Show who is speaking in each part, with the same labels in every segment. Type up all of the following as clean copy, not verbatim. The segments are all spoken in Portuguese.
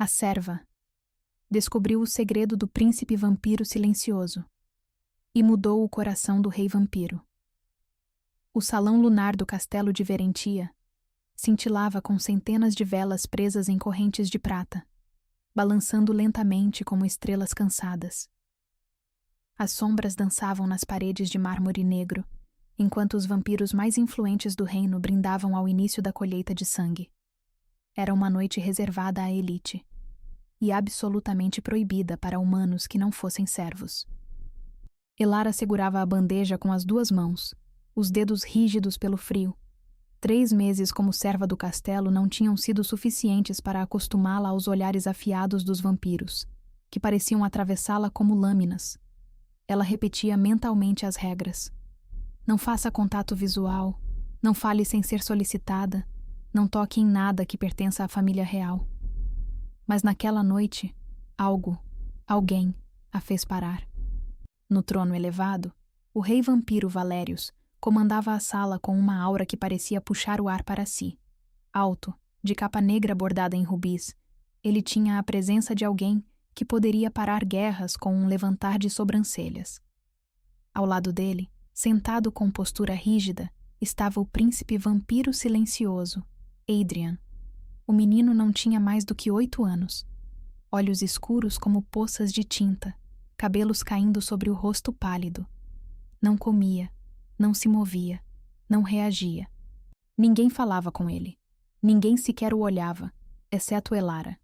Speaker 1: A serva descobriu o segredo do príncipe vampiro silencioso e mudou o coração do rei vampiro. O salão lunar do castelo de Verentia cintilava com centenas de velas presas em correntes de prata, balançando lentamente como estrelas cansadas. As sombras dançavam nas paredes de mármore negro, enquanto os vampiros mais influentes do reino brindavam ao início da colheita de sangue. Era uma noite reservada à elite, e absolutamente proibida para humanos que não fossem servos. Elara segurava a bandeja com as 2 mãos, os dedos rígidos pelo frio. 3 meses como serva do castelo não tinham sido suficientes para acostumá-la aos olhares afiados dos vampiros, que pareciam atravessá-la como lâminas. Ela repetia mentalmente as regras. Não faça contato visual, não fale sem ser solicitada, não toque em nada que pertença à família real. Mas naquela noite, alguém, a fez parar. No trono elevado, o rei vampiro Valérius comandava a sala com uma aura que parecia puxar o ar para si. Alto, de capa negra bordada em rubis, ele tinha a presença de alguém que poderia parar guerras com um levantar de sobrancelhas. Ao lado dele, sentado com postura rígida, estava o príncipe vampiro silencioso, Adrian. O menino não tinha mais do que 8 anos. Olhos escuros como poças de tinta, cabelos caindo sobre o rosto pálido. Não comia, não se movia, não reagia. Ninguém falava com ele. Ninguém sequer o olhava, exceto Elara.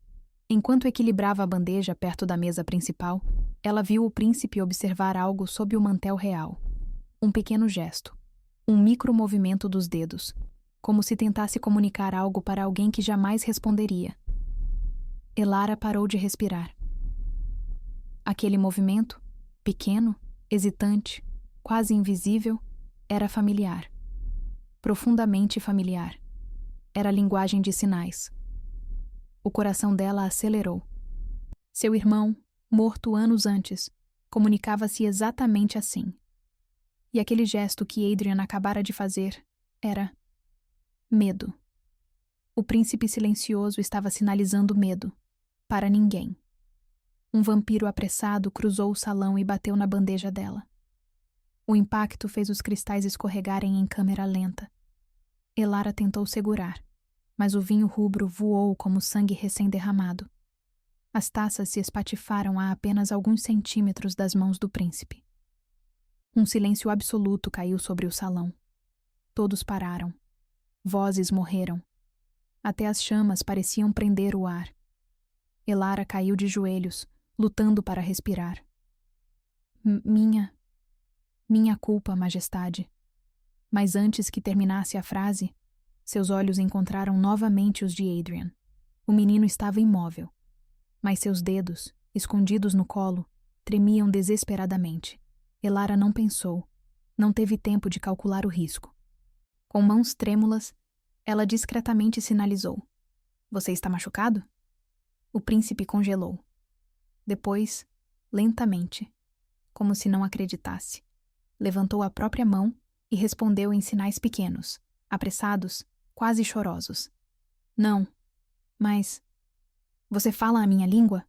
Speaker 1: Enquanto equilibrava a bandeja perto da mesa principal, ela viu o príncipe observar algo sob o mantel real. Um pequeno gesto, um micromovimento dos dedos, como se tentasse comunicar algo para alguém que jamais responderia. Elara parou de respirar. Aquele movimento, pequeno, hesitante, quase invisível, era familiar. Profundamente familiar. Era linguagem de sinais. O coração dela acelerou. Seu irmão, morto anos antes, comunicava-se exatamente assim. E aquele gesto que Adrian acabara de fazer era medo. O príncipe silencioso estava sinalizando medo. Para ninguém. Um vampiro apressado cruzou o salão e bateu na bandeja dela. O impacto fez os cristais escorregarem em câmera lenta. Elara tentou segurar, mas o vinho rubro voou como sangue recém-derramado. As taças se espatifaram a apenas alguns centímetros das mãos do príncipe. Um silêncio absoluto caiu sobre o salão. Todos pararam. Vozes morreram. Até as chamas pareciam prender o ar. Elara caiu de joelhos, lutando para respirar. Minha culpa, majestade. Mas antes que terminasse a frase, seus olhos encontraram novamente os de Adrian. O menino estava imóvel, mas seus dedos, escondidos no colo, tremiam desesperadamente. Elara não pensou, não teve tempo de calcular o risco. Com mãos trêmulas, ela discretamente sinalizou. Você está machucado? O príncipe congelou. Depois, lentamente, como se não acreditasse, levantou a própria mão e respondeu em sinais pequenos, apressados, quase chorosos. Não, mas... Você fala a minha língua?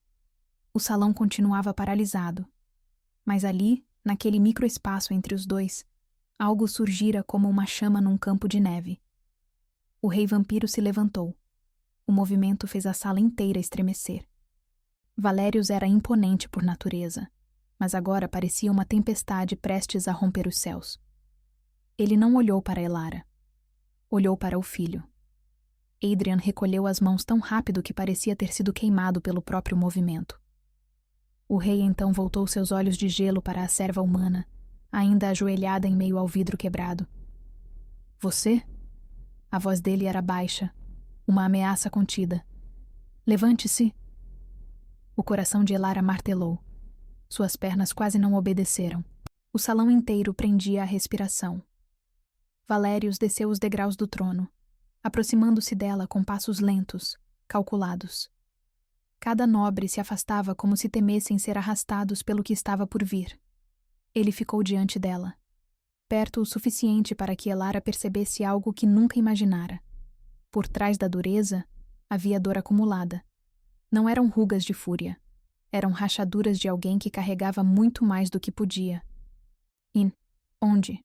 Speaker 1: O salão continuava paralisado. Mas ali, naquele microespaço entre os dois, algo surgira como uma chama num campo de neve. O rei vampiro se levantou. O movimento fez a sala inteira estremecer. Valérius era imponente por natureza, mas agora parecia uma tempestade prestes a romper os céus. Ele não olhou para Elara. Olhou para o filho. Adrian recolheu as mãos tão rápido que parecia ter sido queimado pelo próprio movimento. O rei então voltou seus olhos de gelo para a serva humana, ainda ajoelhada em meio ao vidro quebrado. Você? A voz dele era baixa, uma ameaça contida. Levante-se! O coração de Elara martelou. Suas pernas quase não obedeceram. O salão inteiro prendia a respiração. Valérius desceu os degraus do trono, aproximando-se dela com passos lentos, calculados. Cada nobre se afastava como se temessem ser arrastados pelo que estava por vir. Ele ficou diante dela, perto o suficiente para que Elara percebesse algo que nunca imaginara. Por trás da dureza, havia dor acumulada. Não eram rugas de fúria. Eram rachaduras de alguém que carregava muito mais do que podia. E onde?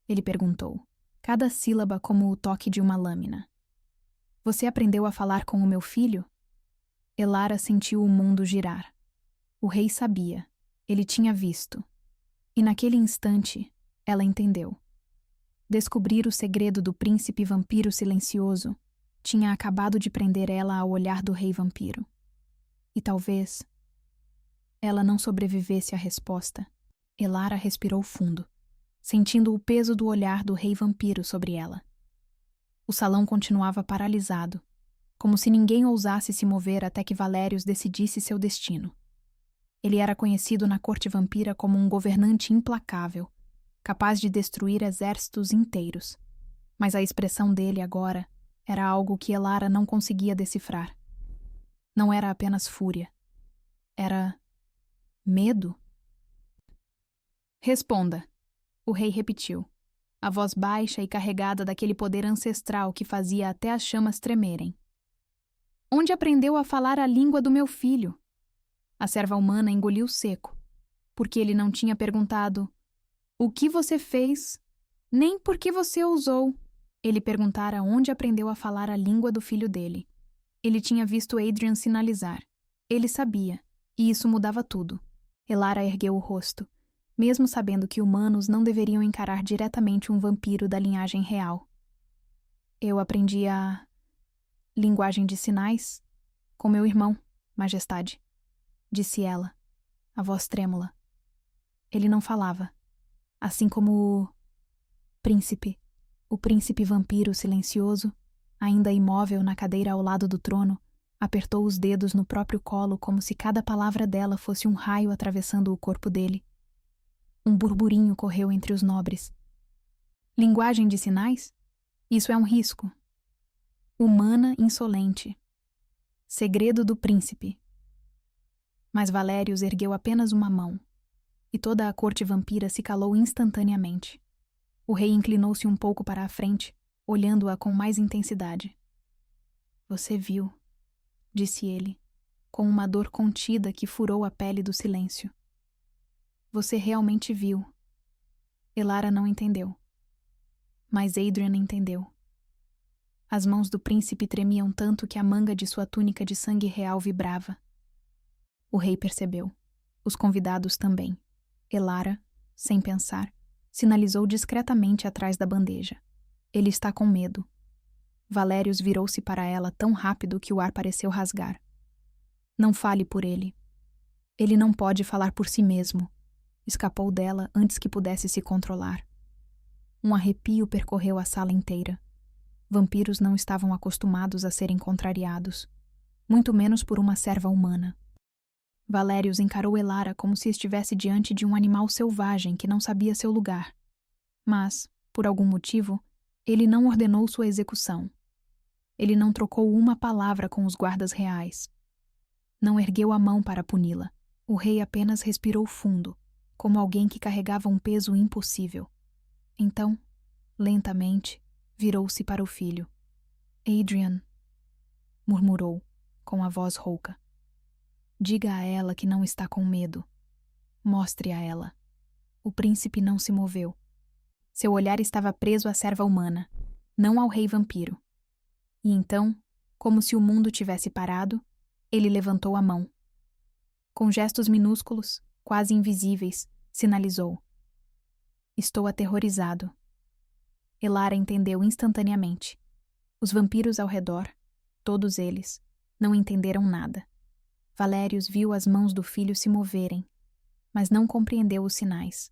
Speaker 1: Ele perguntou, cada sílaba como o toque de uma lâmina. Você aprendeu a falar com o meu filho? Elara sentiu o mundo girar. O rei sabia. Ele tinha visto. E naquele instante, ela entendeu. Descobrir o segredo do príncipe vampiro silencioso tinha acabado de prender ela ao olhar do rei vampiro. E talvez ela não sobrevivesse à resposta. Elara respirou fundo, sentindo o peso do olhar do rei vampiro sobre ela. O salão continuava paralisado, como se ninguém ousasse se mover até que Valérios decidisse seu destino. Ele era conhecido na corte vampira como um governante implacável, capaz de destruir exércitos inteiros. Mas a expressão dele agora era algo que Elara não conseguia decifrar. Não era apenas fúria. Era medo? Responda, o rei repetiu, a voz baixa e carregada daquele poder ancestral que fazia até as chamas tremerem. Onde aprendeu a falar a língua do meu filho? A serva humana engoliu seco, porque ele não tinha perguntado o que você fez, nem por que você ousou. Ele perguntara onde aprendeu a falar a língua do filho dele. Ele tinha visto Adrian sinalizar. Ele sabia, e isso mudava tudo. Elara ergueu o rosto, mesmo sabendo que humanos não deveriam encarar diretamente um vampiro da linhagem real. Eu aprendi a linguagem de sinais com meu irmão, Majestade, disse ela, a voz trêmula. Ele não falava, assim como o príncipe vampiro silencioso, ainda imóvel na cadeira ao lado do trono, apertou os dedos no próprio colo como se cada palavra dela fosse um raio atravessando o corpo dele. Um burburinho correu entre os nobres. Linguagem de sinais? Isso é um risco. Humana insolente. Segredo do príncipe. Mas Valérios ergueu apenas uma mão, e toda a corte vampira se calou instantaneamente. O rei inclinou-se um pouco para a frente, olhando-a com mais intensidade. Você viu, disse ele, com uma dor contida que furou a pele do silêncio. Você realmente viu. Elara não entendeu. Mas Adrian entendeu. As mãos do príncipe tremiam tanto que a manga de sua túnica de sangue real vibrava. O rei percebeu. Os convidados também. Elara, sem pensar, sinalizou discretamente atrás da bandeja. Ele está com medo. Valérios virou-se para ela tão rápido que o ar pareceu rasgar. Não fale por ele. Ele não pode falar por si mesmo. Escapou dela antes que pudesse se controlar. Um arrepio percorreu a sala inteira. Vampiros não estavam acostumados a serem contrariados, muito menos por uma serva humana. Valérios encarou Elara como se estivesse diante de um animal selvagem que não sabia seu lugar. Mas, por algum motivo, ele não ordenou sua execução. Ele não trocou uma palavra com os guardas reais. Não ergueu a mão para puni-la. O rei apenas respirou fundo, como alguém que carregava um peso impossível. Então, lentamente, virou-se para o filho. Adrian, murmurou, com a voz rouca. Diga a ela que não está com medo. Mostre a ela. O príncipe não se moveu. Seu olhar estava preso à serva humana, não ao rei vampiro. E então, como se o mundo tivesse parado, ele levantou a mão. Com gestos minúsculos, quase invisíveis, sinalizou. Estou aterrorizado. Elara entendeu instantaneamente. Os vampiros ao redor, todos eles, não entenderam nada. Valérios viu as mãos do filho se moverem, mas não compreendeu os sinais.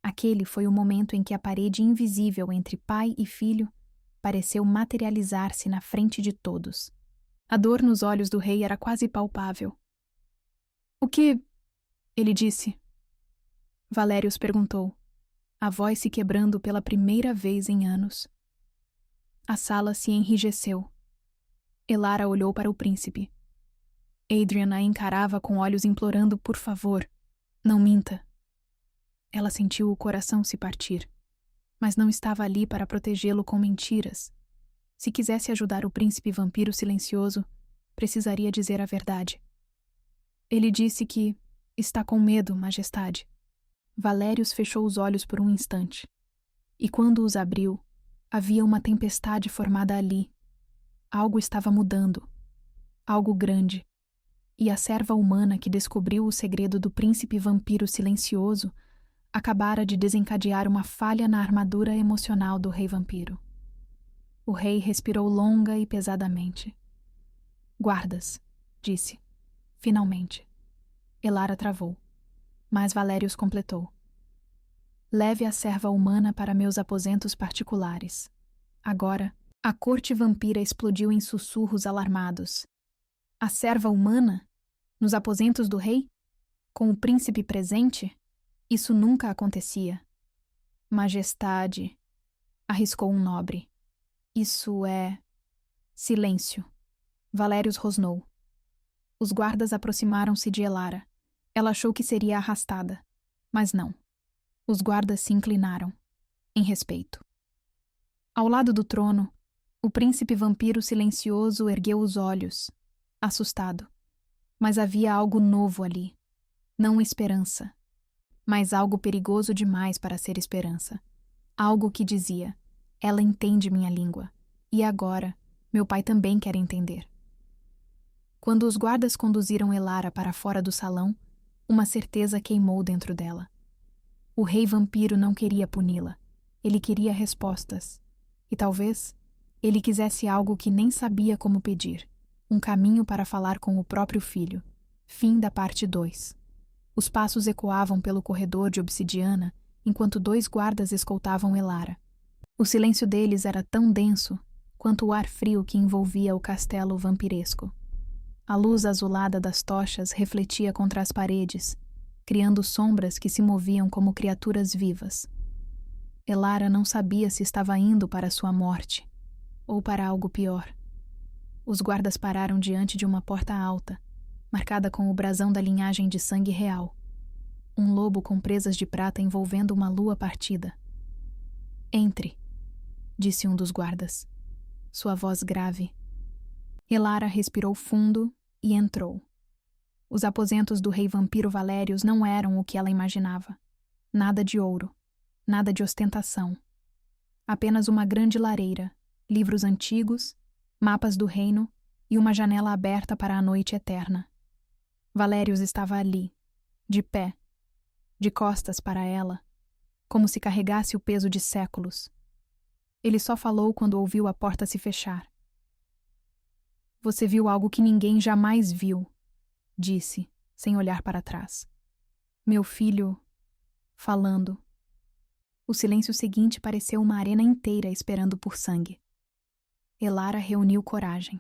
Speaker 1: Aquele foi o momento em que a parede invisível entre pai e filho pareceu materializar-se na frente de todos. A dor nos olhos do rei era quase palpável. O que? Ele disse. Valérios perguntou, a voz se quebrando pela primeira vez em anos. A sala se enrijeceu. Elara olhou para o príncipe. Adrian a encarava com olhos implorando por favor, não minta. Ela sentiu o coração se partir, mas não estava ali para protegê-lo com mentiras. Se quisesse ajudar o príncipe vampiro silencioso, Precisaria dizer a verdade. Ele disse que está com medo, Majestade. Valérios fechou os olhos por um instante. E quando os abriu, havia uma tempestade formada ali. Algo estava mudando. Algo grande. E a serva humana que descobriu o segredo do príncipe vampiro silencioso acabara de desencadear uma falha na armadura emocional do rei vampiro. O rei respirou longa e pesadamente. Guardas, disse. Finalmente. Elara travou. Mas Valérios completou. Leve a serva humana para meus aposentos particulares. Agora, a corte vampira explodiu em sussurros alarmados. A serva humana? Nos aposentos do rei? Com o príncipe presente? Isso nunca acontecia. Majestade, arriscou um nobre. Isso é... Silêncio. Valérios rosnou. Os guardas aproximaram-se de Elara. Ela achou que seria arrastada. Mas não. Os guardas se inclinaram, em respeito. Ao lado do trono, o príncipe vampiro silencioso ergueu os olhos, assustado. Mas havia algo novo ali. Não esperança, mas algo perigoso demais para ser esperança. Algo que dizia: ela entende minha língua. E agora, meu pai também quer entender. Quando os guardas conduziram Elara para fora do salão, uma certeza queimou dentro dela. O rei vampiro não queria puni-la. Ele queria respostas. E talvez ele quisesse algo que nem sabia como pedir. Um caminho para falar com o próprio filho. Fim da parte 2. Os passos ecoavam pelo corredor de obsidiana enquanto 2 guardas escoltavam Elara. O silêncio deles era tão denso quanto o ar frio que envolvia o castelo vampiresco. A luz azulada das tochas refletia contra as paredes, criando sombras que se moviam como criaturas vivas. Elara não sabia se estava indo para sua morte ou para algo pior. Os guardas pararam diante de uma porta alta, marcada com o brasão da linhagem de sangue real. Um lobo com presas de prata envolvendo uma lua partida. Entre, disse um dos guardas, sua voz grave. Elara respirou fundo e entrou. Os aposentos do rei vampiro Valérios não eram o que ela imaginava. Nada de ouro, nada de ostentação. Apenas uma grande lareira, livros antigos, mapas do reino e uma janela aberta para a noite eterna. Valérios estava ali, de pé, de costas para ela, como se carregasse o peso de séculos. Ele só falou quando ouviu a porta se fechar. Você viu algo que ninguém jamais viu, disse, sem olhar para trás. Meu filho... falando. O silêncio seguinte pareceu uma arena inteira esperando por sangue. Elara reuniu coragem.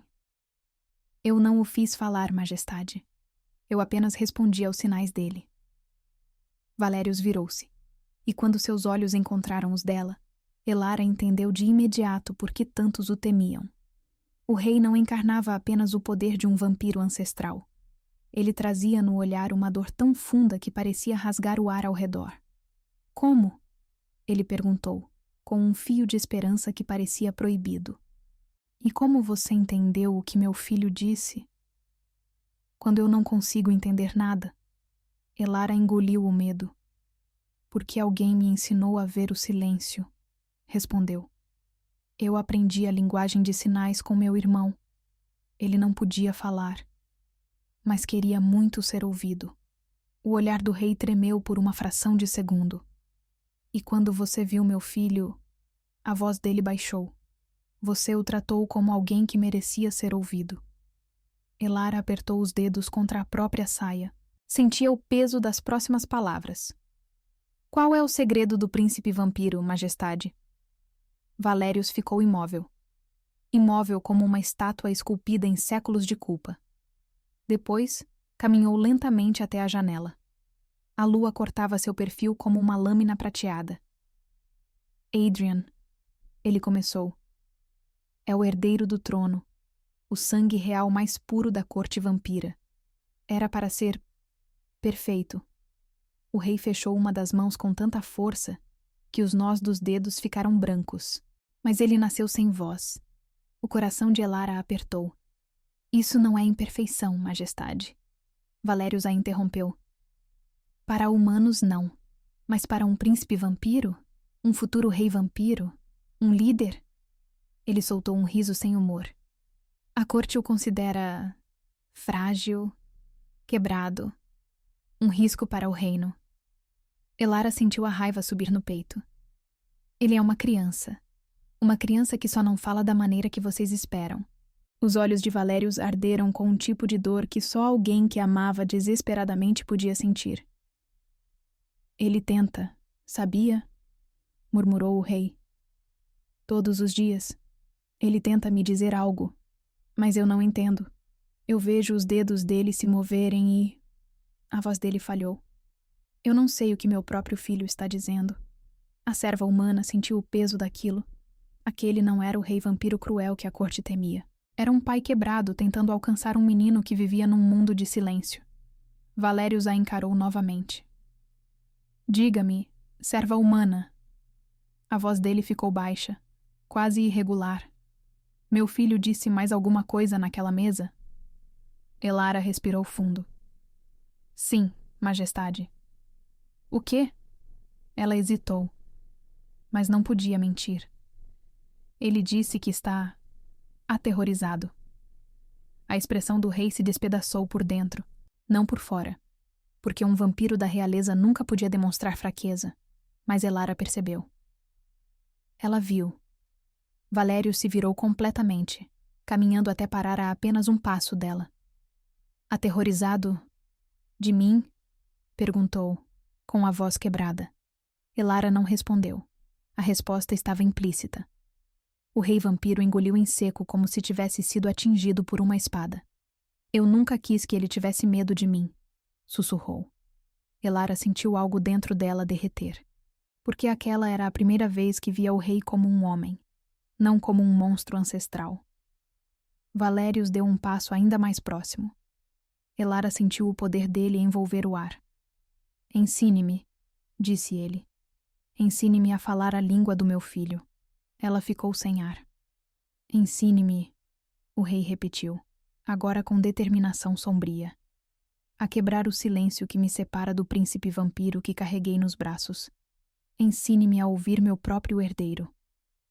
Speaker 1: Eu não o fiz falar, Majestade. Eu apenas respondi aos sinais dele. Valérios virou-se, e quando seus olhos encontraram os dela, Elara entendeu de imediato por que tantos o temiam. O rei não encarnava apenas o poder de um vampiro ancestral. Ele trazia no olhar uma dor tão funda que parecia rasgar o ar ao redor. Como? Ele perguntou, com um fio de esperança que parecia proibido. E como você entendeu o que meu filho disse? Quando eu não consigo entender nada, Elara engoliu o medo. Porque alguém me ensinou a ver o silêncio, respondeu. Eu aprendi a linguagem de sinais com meu irmão. Ele não podia falar, mas queria muito ser ouvido. O olhar do rei tremeu por uma fração de segundo. E quando você viu meu filho, a voz dele baixou. Você o tratou como alguém que merecia ser ouvido. Elara apertou os dedos contra a própria saia. Sentia o peso das próximas palavras. Qual é o segredo do príncipe vampiro, Majestade? Valérios ficou imóvel. Imóvel como uma estátua esculpida em séculos de culpa. Depois, caminhou lentamente até a janela. A lua cortava seu perfil como uma lâmina prateada. Adrian, ele começou. É o herdeiro do trono, o sangue real mais puro da corte vampira. Era para ser perfeito. O rei fechou uma das mãos com tanta força que os nós dos dedos ficaram brancos. Mas ele nasceu sem voz. O coração de Elara apertou. Isso não é imperfeição, majestade. Valérius a interrompeu. Para humanos, não. Mas para um príncipe vampiro? Um futuro rei vampiro? Um líder? Ele soltou um riso sem humor. A corte o considera frágil, quebrado, um risco para o reino. Elara sentiu a raiva subir no peito. Ele é uma criança que só não fala da maneira que vocês esperam. Os olhos de Valérius arderam com um tipo de dor que só alguém que amava desesperadamente podia sentir. Ele tenta, sabia? Murmurou o rei. Todos os dias. Ele tenta me dizer algo, mas eu não entendo. Eu vejo os dedos dele se moverem e... A voz dele falhou. Eu não sei o que meu próprio filho está dizendo. A serva humana sentiu o peso daquilo. Aquele não era o rei vampiro cruel que a corte temia. Era um pai quebrado tentando alcançar um menino que vivia num mundo de silêncio. Valérius a encarou novamente. Diga-me, serva humana. A voz dele ficou baixa, quase irregular. Meu filho disse mais alguma coisa naquela mesa? Elara respirou fundo. Sim, majestade. O quê? Ela hesitou, mas não podia mentir. Ele disse que está aterrorizado. A expressão do rei se despedaçou por dentro, não por fora, porque um vampiro da realeza nunca podia demonstrar fraqueza, mas Elara percebeu. Ela viu. Valérius se virou completamente, caminhando até parar a apenas um passo dela. Aterrorizado de mim? Perguntou, com a voz quebrada. Elara não respondeu. A resposta estava implícita. O rei vampiro engoliu em seco como se tivesse sido atingido por uma espada. Eu nunca quis que ele tivesse medo de mim, sussurrou. Elara sentiu algo dentro dela derreter, porque aquela era a primeira vez que via o rei como um homem, não como um monstro ancestral. Valérius deu um passo ainda mais próximo. Elara sentiu o poder dele envolver o ar. Ensine-me, disse ele. Ensine-me a falar a língua do meu filho. Ela ficou sem ar. Ensine-me, o rei repetiu, agora com determinação sombria, a quebrar o silêncio que me separa do príncipe vampiro que carreguei nos braços. Ensine-me a ouvir meu próprio herdeiro.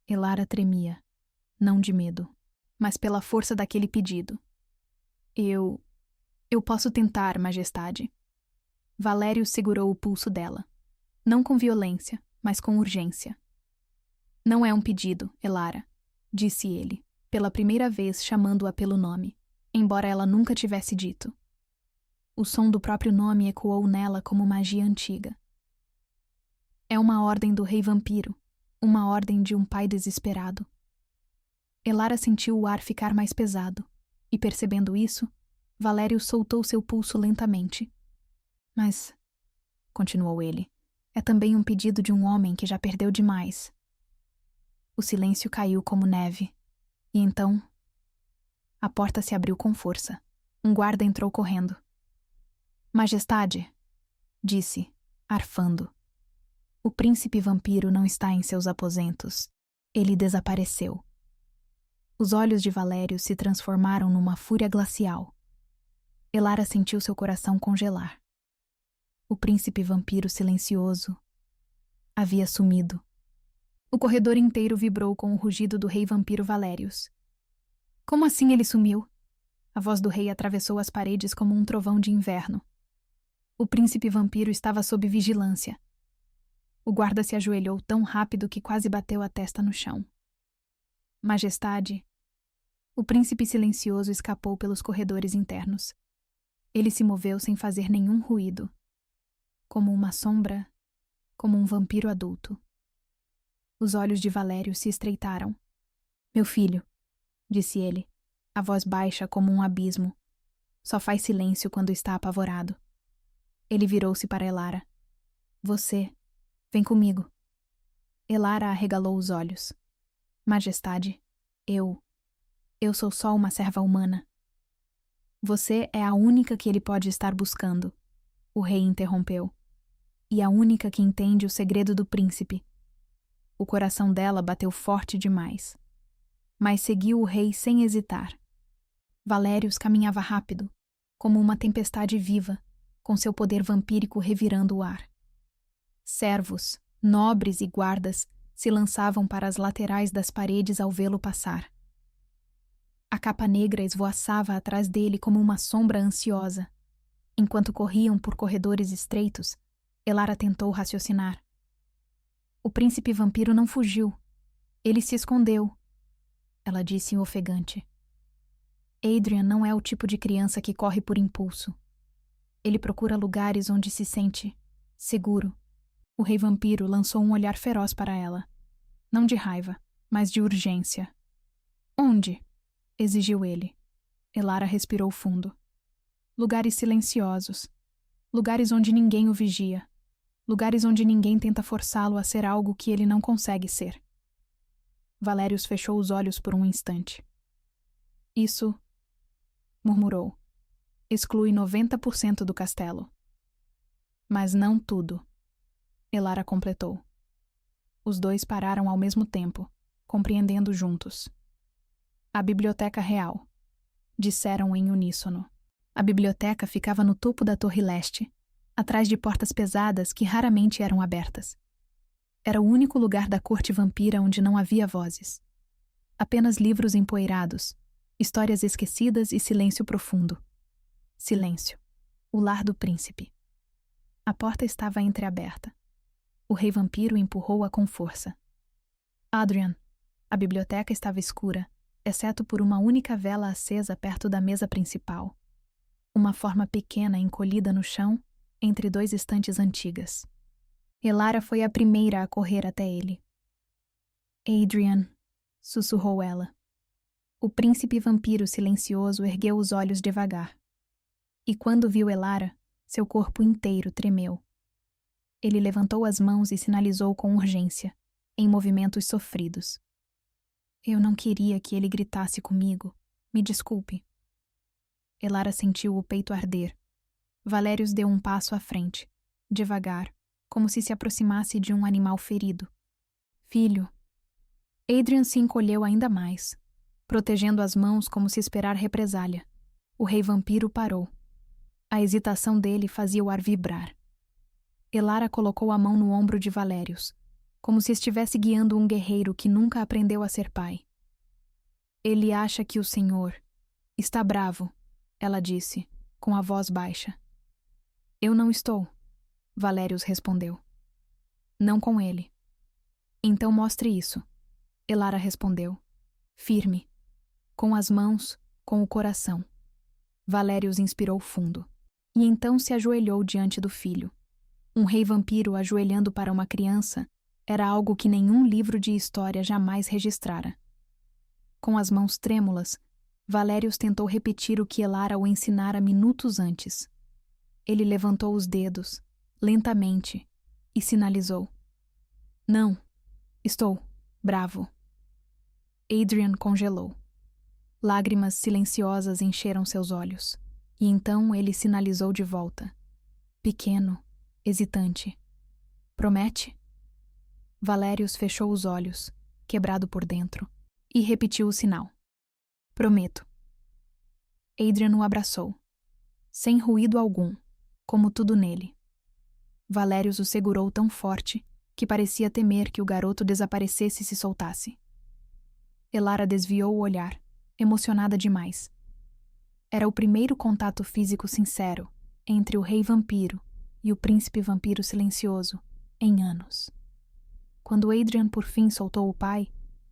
Speaker 1: Elara tremia, não de medo, mas pela força daquele pedido. Eu posso tentar, majestade. Valérius segurou o pulso dela, não com violência, mas com urgência. Não é um pedido, Elara, disse ele, pela primeira vez chamando-a pelo nome, embora ela nunca tivesse dito. O som do próprio nome ecoou nela como magia antiga. É uma ordem do rei vampiro, uma ordem de um pai desesperado. Elara sentiu o ar ficar mais pesado, e percebendo isso, Valérius soltou seu pulso lentamente. Mas, continuou ele, é também um pedido de um homem que já perdeu demais. O silêncio caiu como neve, e então... A porta se abriu com força. Um guarda entrou correndo. Majestade, disse, arfando. O príncipe vampiro não está em seus aposentos. Ele desapareceu. Os olhos de Valérius se transformaram numa fúria glacial. Elara sentiu seu coração congelar. O príncipe vampiro silencioso havia sumido. O corredor inteiro vibrou com o rugido do rei vampiro Valérius. Como assim ele sumiu? A voz do rei atravessou as paredes como um trovão de inverno. O príncipe vampiro estava sob vigilância. O guarda se ajoelhou tão rápido que quase bateu a testa no chão. Majestade, o príncipe silencioso escapou pelos corredores internos. Ele se moveu sem fazer nenhum ruído. Como uma sombra, como um vampiro adulto. Os olhos de Valérius se estreitaram. Meu filho, disse ele, a voz baixa como um abismo. Só faz silêncio quando está apavorado. Ele virou-se para Elara. Você, vem comigo. Elara arregalou os olhos. Majestade, eu sou só uma serva humana. Você é a única que ele pode estar buscando, o rei interrompeu. E a única que entende o segredo do príncipe. O coração dela bateu forte demais. Mas seguiu o rei sem hesitar. Valérius caminhava rápido, como uma tempestade viva, com seu poder vampírico revirando o ar. Servos, nobres e guardas se lançavam para as laterais das paredes ao vê-lo passar. A capa negra esvoaçava atrás dele como uma sombra ansiosa. Enquanto corriam por corredores estreitos, Elara tentou raciocinar. O príncipe vampiro não fugiu. Ele se escondeu, ela disse ofegante. Adrian não é o tipo de criança que corre por impulso. Ele procura lugares onde se sente seguro. O rei vampiro lançou um olhar feroz para ela. Não de raiva, mas de urgência. Onde? Exigiu ele. Elara respirou fundo. Lugares silenciosos. Lugares onde ninguém o vigia. Lugares onde ninguém tenta forçá-lo a ser algo que ele não consegue ser. Valérius fechou os olhos por um instante. Isso, murmurou, exclui 90% do castelo. Mas não tudo, Elara completou. Os dois pararam ao mesmo tempo, compreendendo juntos. A Biblioteca Real, disseram em uníssono. A biblioteca ficava no topo da Torre Leste, atrás de portas pesadas que raramente eram abertas. Era o único lugar da corte vampira onde não havia vozes. Apenas livros empoeirados, histórias esquecidas e silêncio profundo. Silêncio. O lar do príncipe. A porta estava entreaberta. O rei vampiro empurrou-a com força. Adrian. A biblioteca estava escura, exceto por uma única vela acesa perto da mesa principal. Uma forma pequena encolhida no chão, entre dois estantes antigas. Elara foi a primeira a correr até ele. Adrian, sussurrou ela. O príncipe vampiro silencioso ergueu os olhos devagar. E quando viu Elara, seu corpo inteiro tremeu. Ele levantou as mãos e sinalizou com urgência, em movimentos sofridos. Eu não queria que ele gritasse comigo. Me desculpe. Elara sentiu o peito arder. Valérius deu um passo à frente, devagar, como se aproximasse de um animal ferido. Filho. Adrian se encolheu ainda mais, protegendo as mãos como se esperar represália. O rei vampiro parou. A hesitação dele fazia o ar vibrar. Elara colocou a mão no ombro de Valérius, como se estivesse guiando um guerreiro que nunca aprendeu a ser pai. Ele acha que o senhor está bravo, ela disse, com a voz baixa. Eu não estou, Valérius respondeu. Não com ele. Então mostre isso, Elara respondeu, firme, com as mãos, com o coração. Valérius inspirou fundo, e então se ajoelhou diante do filho. Um rei vampiro ajoelhando para uma criança era algo que nenhum livro de história jamais registrara. Com as mãos trêmulas, Valérius tentou repetir o que Elara o ensinara minutos antes. Ele levantou os dedos, lentamente, e sinalizou. Não, estou bravo. Adrian congelou. Lágrimas silenciosas encheram seus olhos, e então ele sinalizou de volta. Pequeno, hesitante. Promete? Valérius fechou os olhos, quebrado por dentro, e repetiu o sinal. Prometo. Adrian o abraçou, sem ruído algum, como tudo nele. Valérius o segurou tão forte que parecia temer que o garoto desaparecesse e se soltasse. Elara desviou o olhar, emocionada demais. Era o primeiro contato físico sincero entre o rei vampiro e o príncipe vampiro silencioso em anos. Quando Adrian por fim soltou o pai,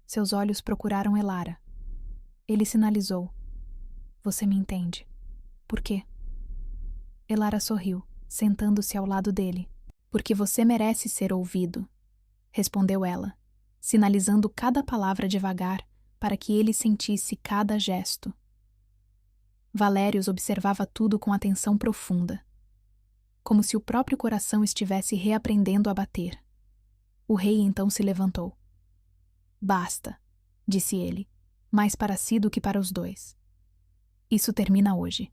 Speaker 1: seus olhos procuraram Elara. Ele sinalizou. Você me entende. Por quê? Elara sorriu, sentando-se ao lado dele. Porque você merece ser ouvido, respondeu ela, sinalizando cada palavra devagar para que ele sentisse cada gesto. Valérius observava tudo com atenção profunda, como se o próprio coração estivesse reaprendendo a bater. O rei então se levantou. Basta, disse ele, mais para si do que para os dois. Isso termina hoje.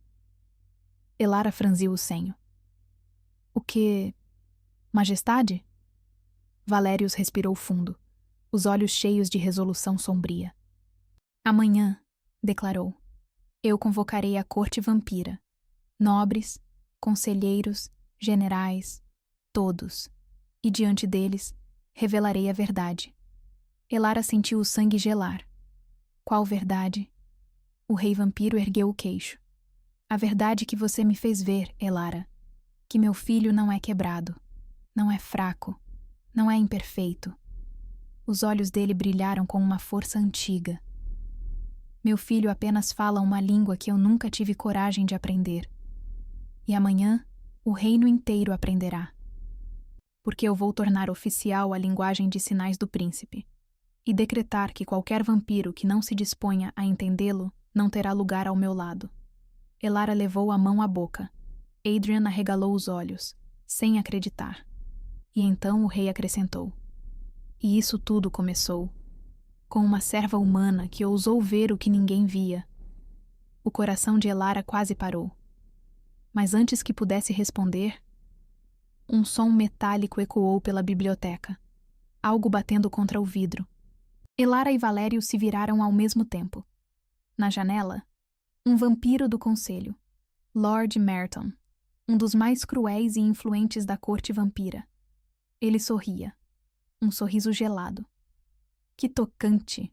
Speaker 1: Elara franziu o senho. O que... Majestade? Valérius respirou fundo, os olhos cheios de resolução sombria. Amanhã, declarou. Eu convocarei a corte vampira, nobres, conselheiros, generais, todos, e diante deles revelarei a verdade. Elara sentiu o sangue gelar. Qual verdade? O rei vampiro ergueu o queixo. A verdade que você me fez ver, Elara, que meu filho não é quebrado, não é fraco, não é imperfeito. Os olhos dele brilharam com uma força antiga. Meu filho apenas fala uma língua que eu nunca tive coragem de aprender. E amanhã, o reino inteiro aprenderá. Porque eu vou tornar oficial a linguagem de sinais do príncipe e decretar que qualquer vampiro que não se disponha a entendê-lo não terá lugar ao meu lado. Elara levou a mão à boca. Adrian arregalou os olhos, sem acreditar. E então o rei acrescentou. E isso tudo começou com uma serva humana que ousou ver o que ninguém via. O coração de Elara quase parou. Mas antes que pudesse responder, um som metálico ecoou pela biblioteca, algo batendo contra o vidro. Elara e Valério se viraram ao mesmo tempo. Na janela, um vampiro do conselho, Lord Merton, um dos mais cruéis e influentes da corte vampira. Ele sorria, um sorriso gelado. Que tocante,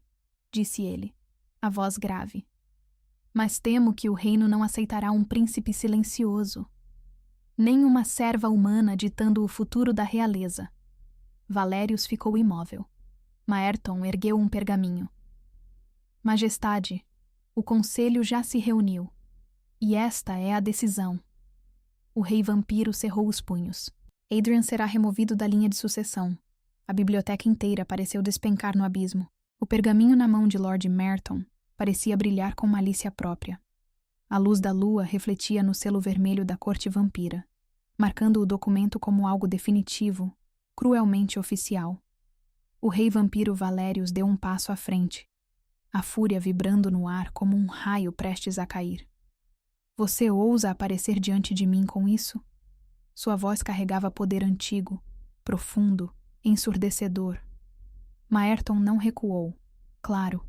Speaker 1: disse ele, a voz grave. Mas temo que o reino não aceitará um príncipe silencioso. Nem uma serva humana ditando o futuro da realeza. Valérius ficou imóvel. Maerton ergueu um pergaminho. Majestade, o conselho já se reuniu. E esta é a decisão. O rei vampiro cerrou os punhos. Adrian será removido da linha de sucessão. A biblioteca inteira pareceu despencar no abismo. O pergaminho na mão de Lord Merton parecia brilhar com malícia própria. A luz da lua refletia no selo vermelho da corte vampira, marcando o documento como algo definitivo, cruelmente oficial. O rei vampiro Valérius deu um passo à frente, a fúria vibrando no ar como um raio prestes a cair. Você ousa aparecer diante de mim com isso? Sua voz carregava poder antigo, profundo, ensurdecedor. Maerton não recuou. Claro.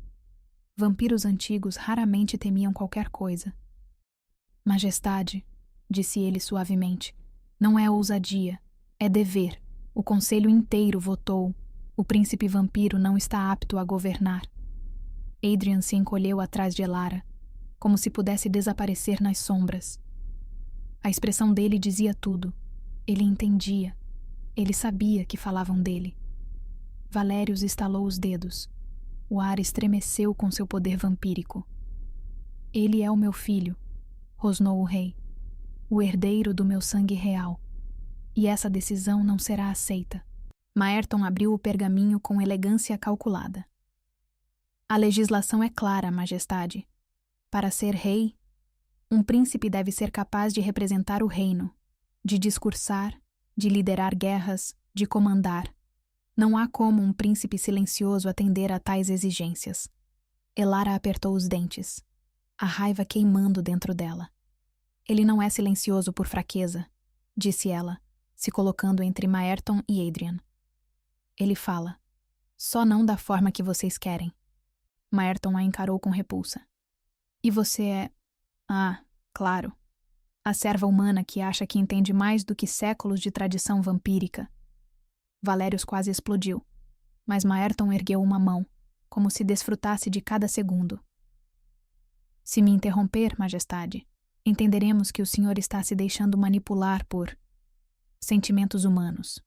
Speaker 1: Vampiros antigos raramente temiam qualquer coisa. Majestade, disse ele suavemente, não é ousadia, é dever. O conselho inteiro votou. O príncipe vampiro não está apto a governar. Adrian se encolheu atrás de Elara, como se pudesse desaparecer nas sombras. A expressão dele dizia tudo. Ele entendia. Ele sabia que falavam dele. Valérius estalou os dedos. O ar estremeceu com seu poder vampírico. Ele é o meu filho, rosnou o rei, o herdeiro do meu sangue real. E essa decisão não será aceita. Maerton abriu o pergaminho com elegância calculada. A legislação é clara, majestade. Para ser rei, um príncipe deve ser capaz de representar o reino, de discursar, de liderar guerras, de comandar. Não há como um príncipe silencioso atender a tais exigências. Elara apertou os dentes, a raiva queimando dentro dela. Ele não é silencioso por fraqueza, disse ela, se colocando entre Maerton e Adrian. Ele fala, só não da forma que vocês querem. Maerton a encarou com repulsa. E você é... Ah, claro. A serva humana que acha que entende mais do que séculos de tradição vampírica. Valérius quase explodiu, mas Maerton ergueu uma mão, como se desfrutasse de cada segundo. Se me interromper, majestade, entenderemos que o senhor está se deixando manipular por sentimentos humanos.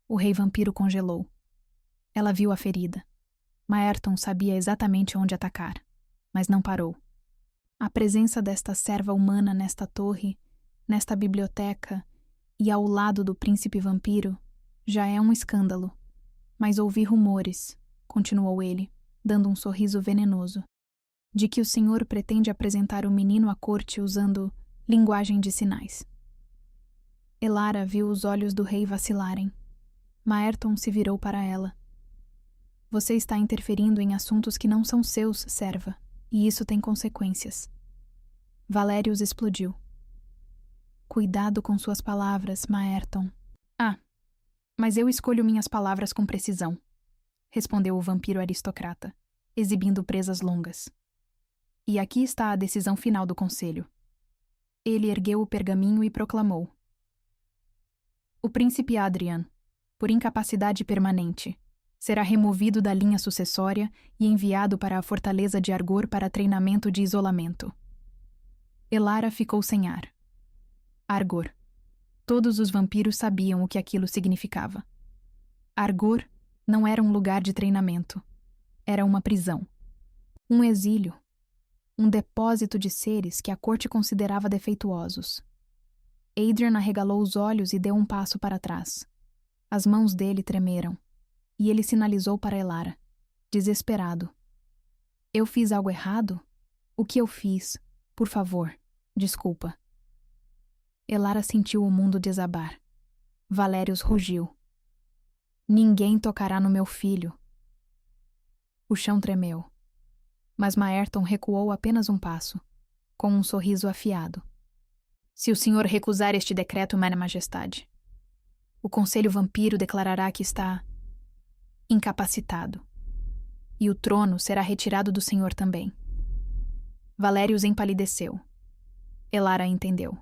Speaker 1: O rei vampiro congelou. Ela viu a ferida. Maerton sabia exatamente onde atacar, mas não parou. A presença desta serva humana nesta torre, nesta biblioteca e ao lado do príncipe vampiro já é um escândalo. Mas ouvi rumores, continuou ele, dando um sorriso venenoso, de que o senhor pretende apresentar o menino à corte usando linguagem de sinais. Elara viu os olhos do rei vacilarem. Maerton se virou para ela. Você está interferindo em assuntos que não são seus, serva, e isso tem consequências. Valérius explodiu. Cuidado com suas palavras, Maerton. Ah, mas eu escolho minhas palavras com precisão, respondeu o vampiro aristocrata, exibindo presas longas. E aqui está a decisão final do conselho. Ele ergueu o pergaminho e proclamou: O príncipe Adrian, por incapacidade permanente, será removido da linha sucessória e enviado para a fortaleza de Argor para treinamento de isolamento. Elara ficou sem ar. Argor. Todos os vampiros sabiam o que aquilo significava. Argor não era um lugar de treinamento. Era uma prisão. Um exílio. Um depósito de seres que a corte considerava defeituosos. Adrian arregalou os olhos e deu um passo para trás. As mãos dele tremeram, e ele sinalizou para Elara, desesperado. Eu fiz algo errado? O que eu fiz? Por favor, desculpa. Elara sentiu o mundo desabar. Valérius rugiu. Ninguém tocará no meu filho. O chão tremeu. Mas Maerton recuou apenas um passo, com um sorriso afiado. Se o senhor recusar este decreto, Minha Majestade, o Conselho Vampiro declarará que está incapacitado. E o trono será retirado do senhor também. Valérius empalideceu. Elara entendeu.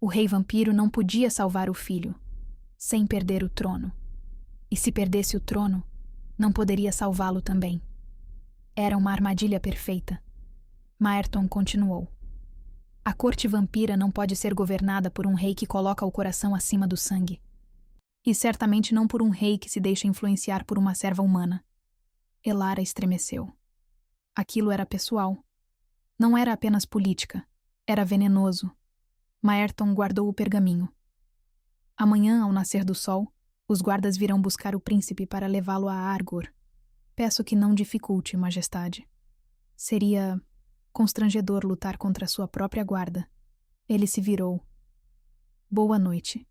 Speaker 1: O rei vampiro não podia salvar o filho, sem perder o trono. E se perdesse o trono, não poderia salvá-lo também. Era uma armadilha perfeita. Maerton continuou. A corte vampira não pode ser governada por um rei que coloca o coração acima do sangue. E certamente não por um rei que se deixa influenciar por uma serva humana. Elara estremeceu. Aquilo era pessoal. Não era apenas política. Era venenoso. Maerton guardou o pergaminho. Amanhã, ao nascer do sol, os guardas virão buscar o príncipe para levá-lo a Argor. Peço que não dificulte, Majestade. Seria constrangedor lutar contra sua própria guarda. Ele se virou. Boa noite.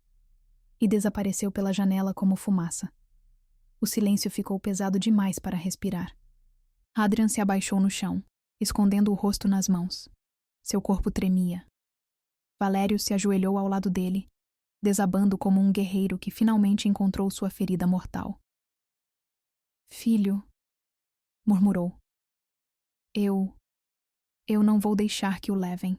Speaker 1: E desapareceu pela janela como fumaça. O silêncio ficou pesado demais para respirar. Adrian se abaixou no chão, escondendo o rosto nas mãos. Seu corpo tremia. Valérius se ajoelhou ao lado dele, desabando como um guerreiro que finalmente encontrou sua ferida mortal. Filho, murmurou. Eu não vou deixar que o levem.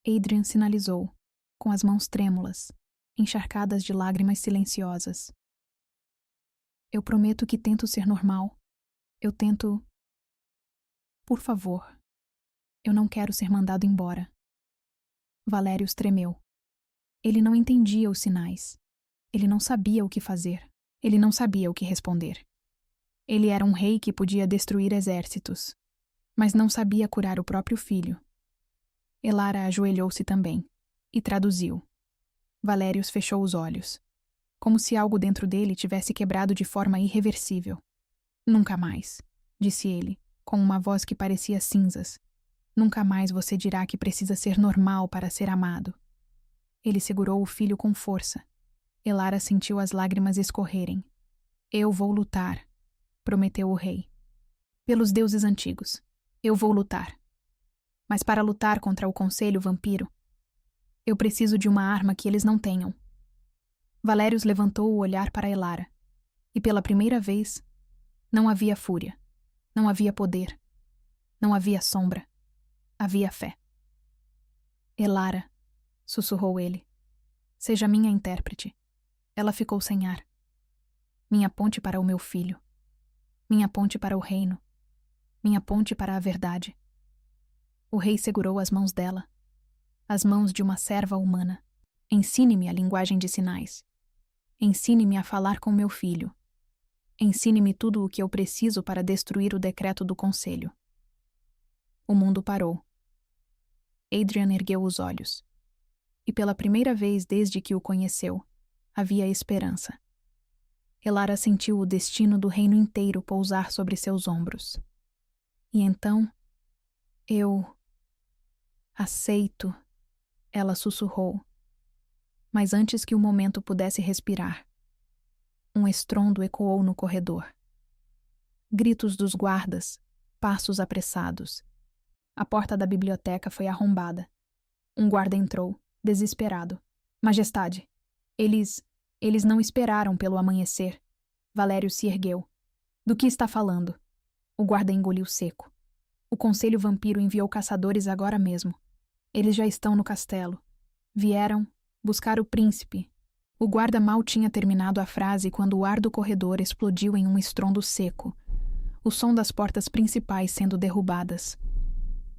Speaker 1: Adrian sinalizou, com as mãos trêmulas, encharcadas de lágrimas silenciosas. Eu prometo que tento ser normal. Eu tento... Por favor. Eu não quero ser mandado embora. Valérius tremeu. Ele não entendia os sinais. Ele não sabia o que fazer. Ele não sabia o que responder. Ele era um rei que podia destruir exércitos, mas não sabia curar o próprio filho. Elara ajoelhou-se também e traduziu. Valérius fechou os olhos, como se algo dentro dele tivesse quebrado de forma irreversível. Nunca mais, disse ele, com uma voz que parecia cinzas. Nunca mais você dirá que precisa ser normal para ser amado. Ele segurou o filho com força. Elara sentiu as lágrimas escorrerem. Eu vou lutar, prometeu o rei. Pelos deuses antigos, eu vou lutar. Mas para lutar contra o Conselho Vampiro, eu preciso de uma arma que eles não tenham. Valérius levantou o olhar para Elara, e pela primeira vez, não havia fúria, não havia poder, não havia sombra, havia fé. Elara, sussurrou ele, seja minha intérprete. Ela ficou sem ar. Minha ponte para o meu filho. Minha ponte para o reino. Minha ponte para a verdade. O rei segurou as mãos dela, as mãos de uma serva humana. Ensine-me a linguagem de sinais. Ensine-me a falar com meu filho. Ensine-me tudo o que eu preciso para destruir o decreto do conselho. O mundo parou. Adrian ergueu os olhos. E pela primeira vez desde que o conheceu, havia esperança. Elara sentiu o destino do reino inteiro pousar sobre seus ombros. E então, eu... aceito, ela sussurrou. Mas antes que o momento pudesse respirar, um estrondo ecoou no corredor. Gritos dos guardas, passos apressados. A porta da biblioteca foi arrombada. Um guarda entrou, desesperado. Majestade, eles não esperaram pelo amanhecer. Valérius se ergueu. Do que está falando? O guarda engoliu seco. O Conselho Vampiro enviou caçadores agora mesmo. Eles já estão no castelo. Vieram buscar o príncipe. O guarda mal tinha terminado a frase quando o ar do corredor explodiu em um estrondo seco, o som das portas principais sendo derrubadas.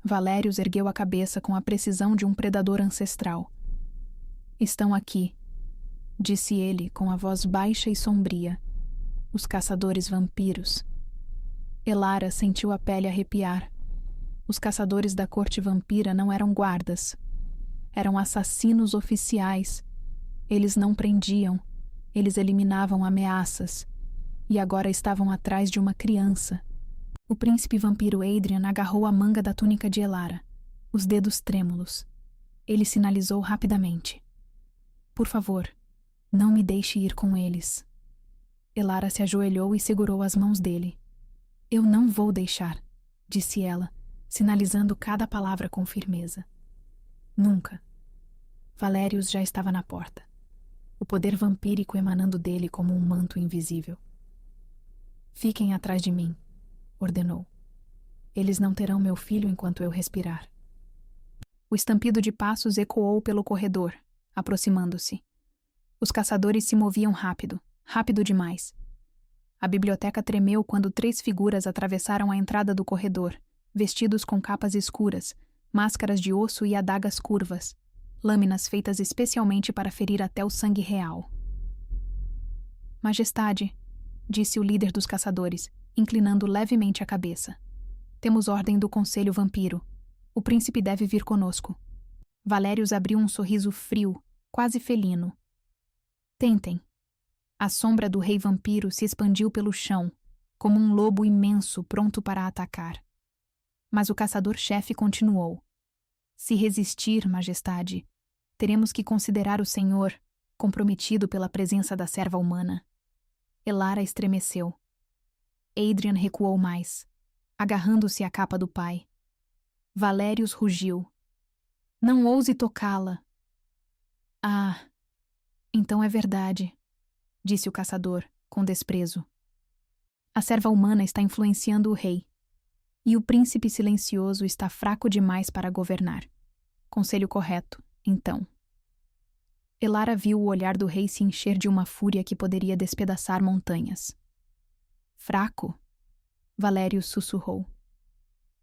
Speaker 1: Valérius ergueu a cabeça com a precisão de um predador ancestral. Estão aqui, disse ele com a voz baixa e sombria. Os caçadores vampiros. Elara sentiu a pele arrepiar. Os caçadores da corte vampira não eram guardas. Eram assassinos oficiais. Eles não prendiam, eles eliminavam ameaças. E agora estavam atrás de uma criança. O príncipe vampiro Adrian agarrou a manga da túnica de Elara, os dedos trêmulos. Ele sinalizou rapidamente. Por favor, não me deixe ir com eles. Elara se ajoelhou e segurou as mãos dele. Eu não vou deixar, disse ela, sinalizando cada palavra com firmeza. Nunca. Valérius já estava na porta, o poder vampírico emanando dele como um manto invisível. Fiquem atrás de mim, ordenou. Eles não terão meu filho enquanto eu respirar. O estampido de passos ecoou pelo corredor, aproximando-se. Os caçadores se moviam rápido, rápido demais. A biblioteca tremeu quando 3 figuras atravessaram a entrada do corredor, vestidos com capas escuras, máscaras de osso e adagas curvas, lâminas feitas especialmente para ferir até o sangue real. Majestade, disse o líder dos caçadores, inclinando levemente a cabeça. Temos ordem do Conselho Vampiro. O príncipe deve vir conosco. Valérius abriu um sorriso frio, quase felino. Tentem. A sombra do rei vampiro se expandiu pelo chão, como um lobo imenso pronto para atacar. Mas o caçador-chefe continuou. Se resistir, majestade, teremos que considerar o senhor comprometido pela presença da serva humana. Elara estremeceu. Adrian recuou mais, agarrando-se à capa do pai. Valérius rugiu. Não ouse tocá-la. Ah, então é verdade, disse o caçador, com desprezo. A serva humana está influenciando o rei. E o príncipe silencioso está fraco demais para governar. Conselho correto, então. Elara viu o olhar do rei se encher de uma fúria que poderia despedaçar montanhas. Fraco? Valérius sussurrou.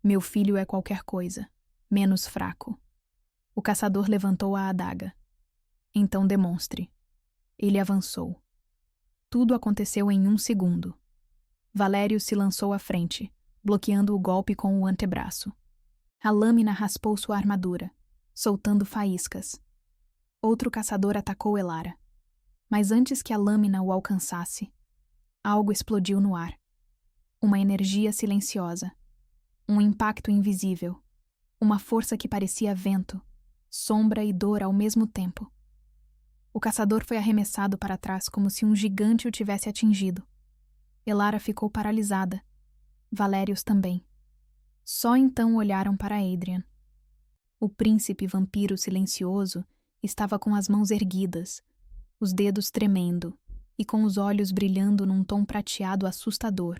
Speaker 1: Meu filho é qualquer coisa, menos fraco. O caçador levantou a adaga. Então demonstre. Ele avançou. Tudo aconteceu em 1 segundo. Valérius se lançou à frente, bloqueando o golpe com o antebraço. A lâmina raspou sua armadura, soltando faíscas. Outro caçador atacou Elara. Mas antes que a lâmina o alcançasse, algo explodiu no ar. Uma energia silenciosa. Um impacto invisível. Uma força que parecia vento, sombra e dor ao mesmo tempo. O caçador foi arremessado para trás como se um gigante o tivesse atingido. Elara ficou paralisada. Valérius também. Só então olharam para Adrian. O príncipe vampiro silencioso estava com as mãos erguidas, os dedos tremendo e com os olhos brilhando num tom prateado assustador.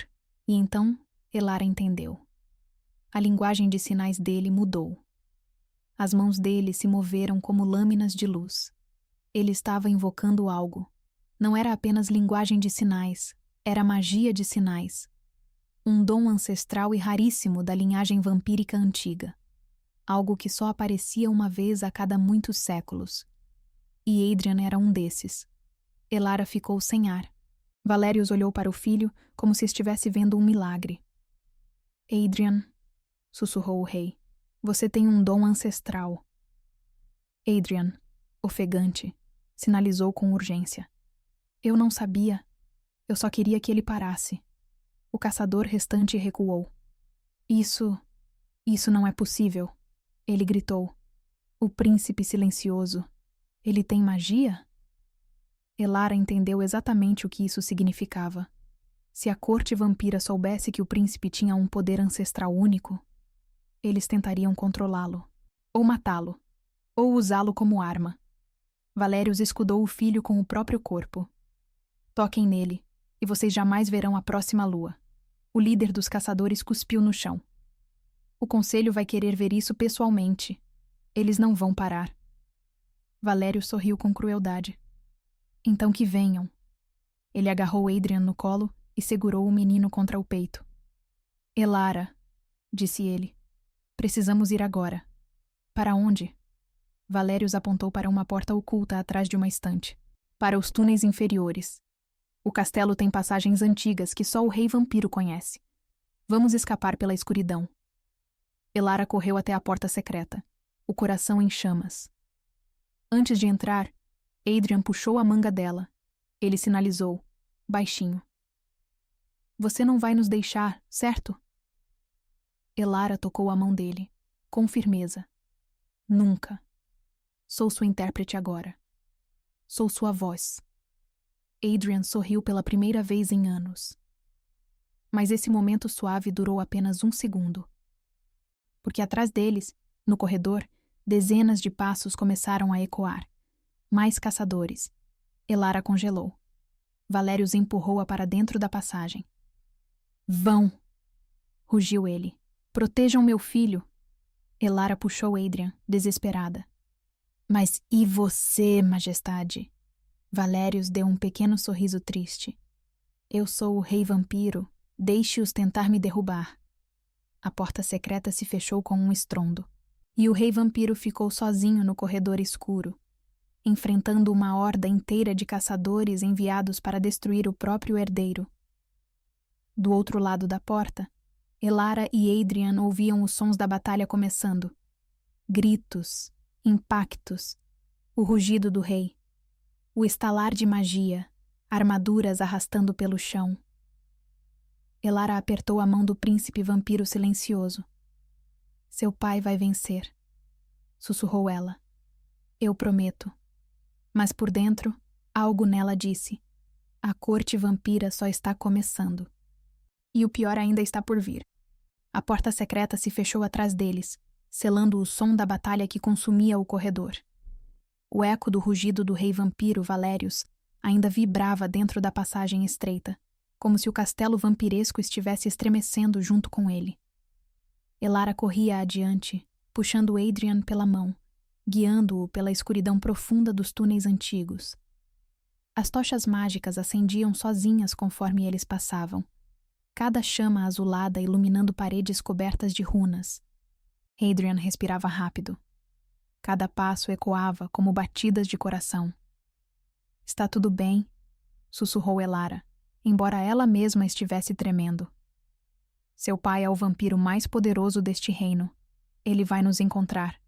Speaker 1: E então Elara entendeu. A linguagem de sinais dele mudou. As mãos dele se moveram como lâminas de luz. Ele estava invocando algo. Não era apenas linguagem de sinais, era magia de sinais. Um dom ancestral e raríssimo da linhagem vampírica antiga. Algo que só aparecia uma vez a cada muitos séculos. E Adrian era um desses. Elara ficou sem ar. Valérius olhou para o filho como se estivesse vendo um milagre. Adrian, sussurrou o rei, você tem um dom ancestral. Adrian, ofegante, sinalizou com urgência. Eu não sabia. Eu só queria que ele parasse. O caçador restante recuou. Isso não é possível, ele gritou. O príncipe silencioso. Ele tem magia? Elara entendeu exatamente o que isso significava. Se a corte vampira soubesse que o príncipe tinha um poder ancestral único, eles tentariam controlá-lo, ou matá-lo, ou usá-lo como arma. Valérius escudou o filho com o próprio corpo. Toquem nele, e vocês jamais verão a próxima lua. O líder dos caçadores cuspiu no chão. O conselho vai querer ver isso pessoalmente. Eles não vão parar. Valério sorriu com crueldade. Então que venham. Ele agarrou Adrian no colo e segurou o menino contra o peito. Elara, disse ele. Precisamos ir agora. Para onde? Valérios apontou para uma porta oculta atrás de uma estante. Para os túneis inferiores. O castelo tem passagens antigas que só o rei vampiro conhece. Vamos escapar pela escuridão. Elara correu até a porta secreta, o coração em chamas. Antes de entrar, Adrian puxou a manga dela. Ele sinalizou, baixinho. Você não vai nos deixar, certo? Elara tocou a mão dele, com firmeza. Nunca. Sou sua intérprete agora. Sou sua voz. Adrian sorriu pela primeira vez em anos. Mas esse momento suave durou apenas 1 segundo. Porque atrás deles, no corredor, dezenas de passos começaram a ecoar. Mais caçadores. Elara congelou. Valérios empurrou-a para dentro da passagem. Vão! Rugiu ele. Protejam meu filho! Elara puxou Adrian, desesperada. Mas e você, majestade? Valérios deu um pequeno sorriso triste. Eu sou o rei vampiro. Deixe-os tentar me derrubar. A porta secreta se fechou com um estrondo. E o rei vampiro ficou sozinho no corredor escuro, enfrentando uma horda inteira de caçadores enviados para destruir o próprio herdeiro. Do outro lado da porta, Elara e Adrian ouviam os sons da batalha começando. Gritos, impactos, o rugido do rei, o estalar de magia, armaduras arrastando pelo chão. Elara apertou a mão do príncipe vampiro silencioso. Seu pai vai vencer, sussurrou ela. Eu prometo. Mas por dentro, algo nela disse. A corte vampira só está começando. E o pior ainda está por vir. A porta secreta se fechou atrás deles, selando o som da batalha que consumia o corredor. O eco do rugido do rei vampiro Valérios ainda vibrava dentro da passagem estreita, como se o castelo vampiresco estivesse estremecendo junto com ele. Elara corria adiante, puxando Adrian pela mão, guiando-o pela escuridão profunda dos túneis antigos. As tochas mágicas acendiam sozinhas conforme eles passavam, cada chama azulada iluminando paredes cobertas de runas. Adrian respirava rápido. Cada passo ecoava como batidas de coração. Está tudo bem, sussurrou Elara, embora ela mesma estivesse tremendo. Seu pai é o vampiro mais poderoso deste reino. Ele vai nos encontrar.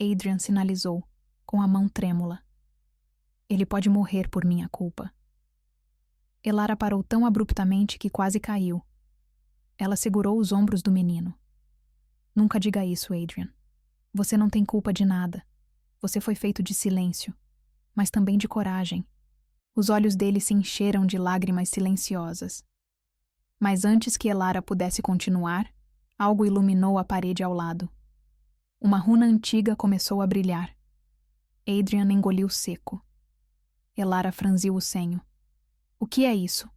Speaker 1: Adrian sinalizou, com a mão trêmula. Ele pode morrer por minha culpa. Elara parou tão abruptamente que quase caiu. Ela segurou os ombros do menino. Nunca diga isso, Adrian. Você não tem culpa de nada. Você foi feito de silêncio, mas também de coragem. Os olhos dele se encheram de lágrimas silenciosas. Mas antes que Elara pudesse continuar, algo iluminou a parede ao lado. Uma runa antiga começou a brilhar. Adrian engoliu seco. Elara franziu o senho. O que é isso?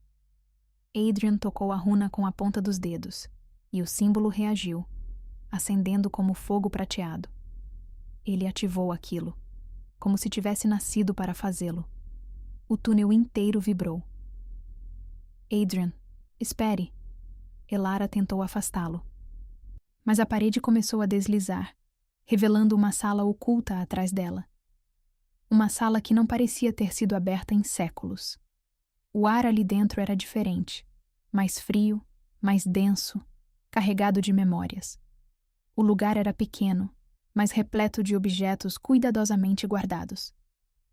Speaker 1: Adrian tocou a runa com a ponta dos dedos, e o símbolo reagiu, acendendo como fogo prateado. Ele ativou aquilo, como se tivesse nascido para fazê-lo. O túnel inteiro vibrou. Adrian, espere. Elara tentou afastá-lo. Mas a parede começou a deslizar, revelando uma sala oculta atrás dela. Uma sala que não parecia ter sido aberta em séculos. O ar ali dentro era diferente, mais frio, mais denso, carregado de memórias. O lugar era pequeno, mas repleto de objetos cuidadosamente guardados.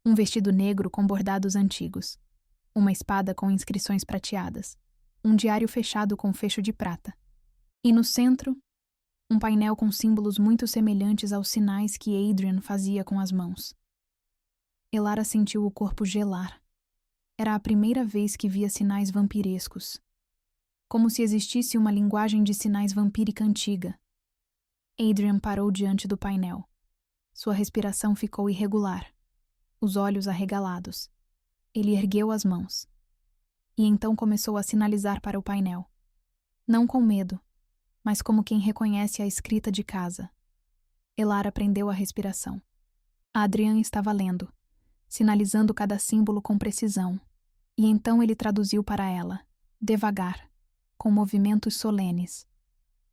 Speaker 1: Um vestido negro com bordados antigos, uma espada com inscrições prateadas, um diário fechado com fecho de prata. E no centro, um painel com símbolos muito semelhantes aos sinais que Adrian fazia com as mãos. Elara sentiu o corpo gelar. Era a primeira vez que via sinais vampirescos. Como se existisse uma linguagem de sinais vampírica antiga. Adrian parou diante do painel. Sua respiração ficou irregular, os olhos arregalados. Ele ergueu as mãos. E então começou a sinalizar para o painel. Não com medo, mas como quem reconhece a escrita de casa. Elara prendeu a respiração. Adrian estava lendo, sinalizando cada símbolo com precisão, e então ele traduziu para ela, devagar, com movimentos solenes.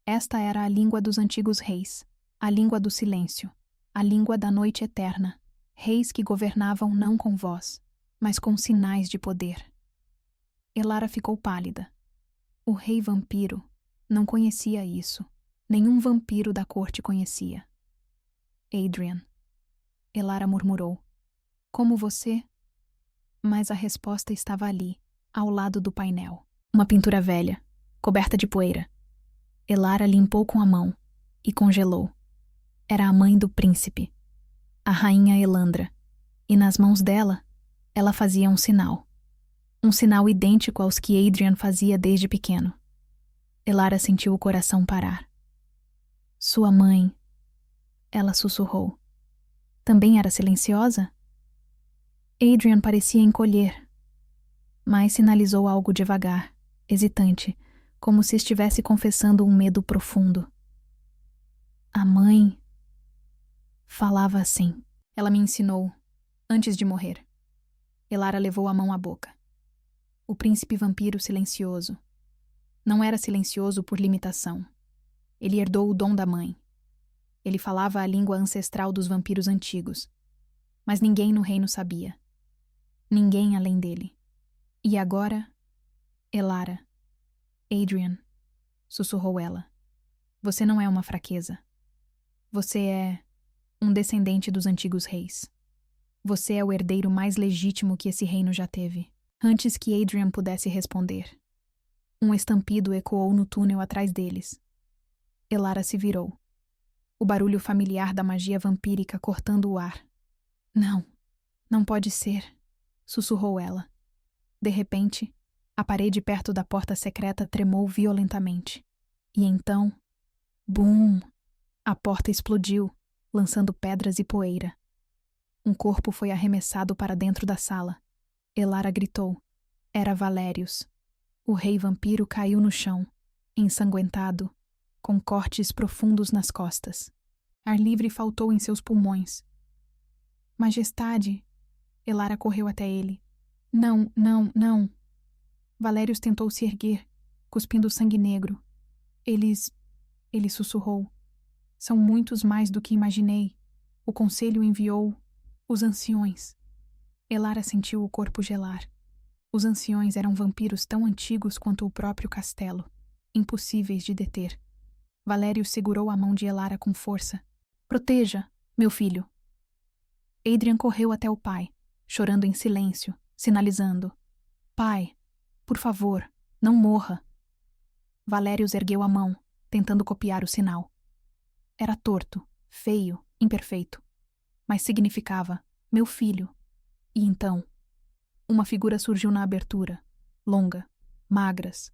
Speaker 1: Esta era a língua dos antigos reis, a língua do silêncio, a língua da noite eterna, reis que governavam não com voz, mas com sinais de poder. Elara ficou pálida. O rei vampiro não conhecia isso. Nenhum vampiro da corte conhecia. Adrian. Elara murmurou. Como você? Mas a resposta estava ali, ao lado do painel. Uma pintura velha, coberta de poeira. Elara limpou com a mão e congelou. Era a mãe do príncipe, a rainha Elandra, e nas mãos dela, ela fazia um sinal. Um sinal idêntico aos que Adrian fazia desde pequeno. Elara sentiu o coração parar. Sua mãe, ela sussurrou. Também era silenciosa? Adrian parecia encolher, mas sinalizou algo devagar, hesitante, como se estivesse confessando um medo profundo. A mãe falava assim. Ela me ensinou, antes de morrer. Elara levou a mão à boca. O príncipe vampiro silencioso. Não era silencioso por limitação. Ele herdou o dom da mãe. Ele falava a língua ancestral dos vampiros antigos. Mas ninguém no reino sabia. Ninguém além dele. E agora, Elara. Adrian, sussurrou ela. Você não é uma fraqueza. Você é um descendente dos antigos reis. Você é o herdeiro mais legítimo que esse reino já teve. Antes que Adrian pudesse responder, um estampido ecoou no túnel atrás deles. Elara se virou. O barulho familiar da magia vampírica cortando o ar. Não, não pode ser, sussurrou ela. De repente, a parede perto da porta secreta tremou violentamente. E então, bum! A porta explodiu, lançando pedras e poeira. Um corpo foi arremessado para dentro da sala. Elara gritou. Era Valérius. O rei vampiro caiu no chão, ensanguentado, com cortes profundos nas costas. Ar livre faltou em seus pulmões. Majestade! Elara correu até ele. Não, não, não! Valérius tentou se erguer, cuspindo sangue negro. Ele sussurrou. São muitos mais do que imaginei. O conselho enviou os anciões. Elara sentiu o corpo gelar. Os anciões eram vampiros tão antigos quanto o próprio castelo, impossíveis de deter. Valérius segurou a mão de Elara com força. Proteja, meu filho. Adrian correu até o pai, chorando em silêncio, sinalizando. Pai, por favor, não morra. Valérius ergueu a mão, tentando copiar o sinal. Era torto, feio, imperfeito, mas significava meu filho. E então, uma figura surgiu na abertura, longa, magras,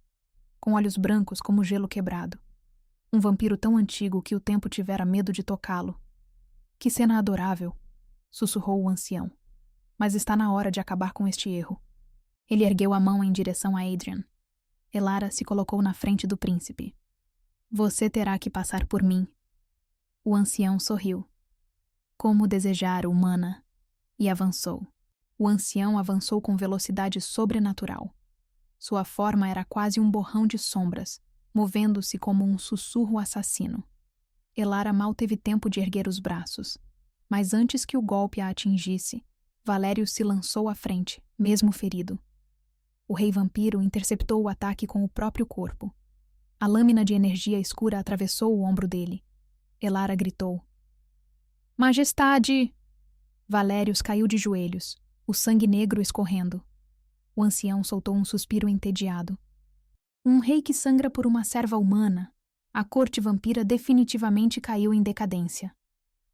Speaker 1: com olhos brancos como gelo quebrado. Um vampiro tão antigo que o tempo tivera medo de tocá-lo. Que cena adorável, sussurrou o ancião. Mas está na hora de acabar com este erro. Ele ergueu a mão em direção a Adrian. Elara se colocou na frente do príncipe. Você terá que passar por mim. O ancião sorriu. Como desejar, humana, e avançou. O ancião avançou com velocidade sobrenatural. Sua forma era quase um borrão de sombras, movendo-se como um sussurro assassino. Elara mal teve tempo de erguer os braços, mas antes que o golpe a atingisse, Valérius se lançou à frente, mesmo ferido. O rei vampiro interceptou o ataque com o próprio corpo. A lâmina de energia escura atravessou o ombro dele. Elara gritou. Majestade! Valérius caiu de joelhos, o sangue negro escorrendo. O ancião soltou um suspiro entediado. Um rei que sangra por uma serva humana. A corte vampira definitivamente caiu em decadência.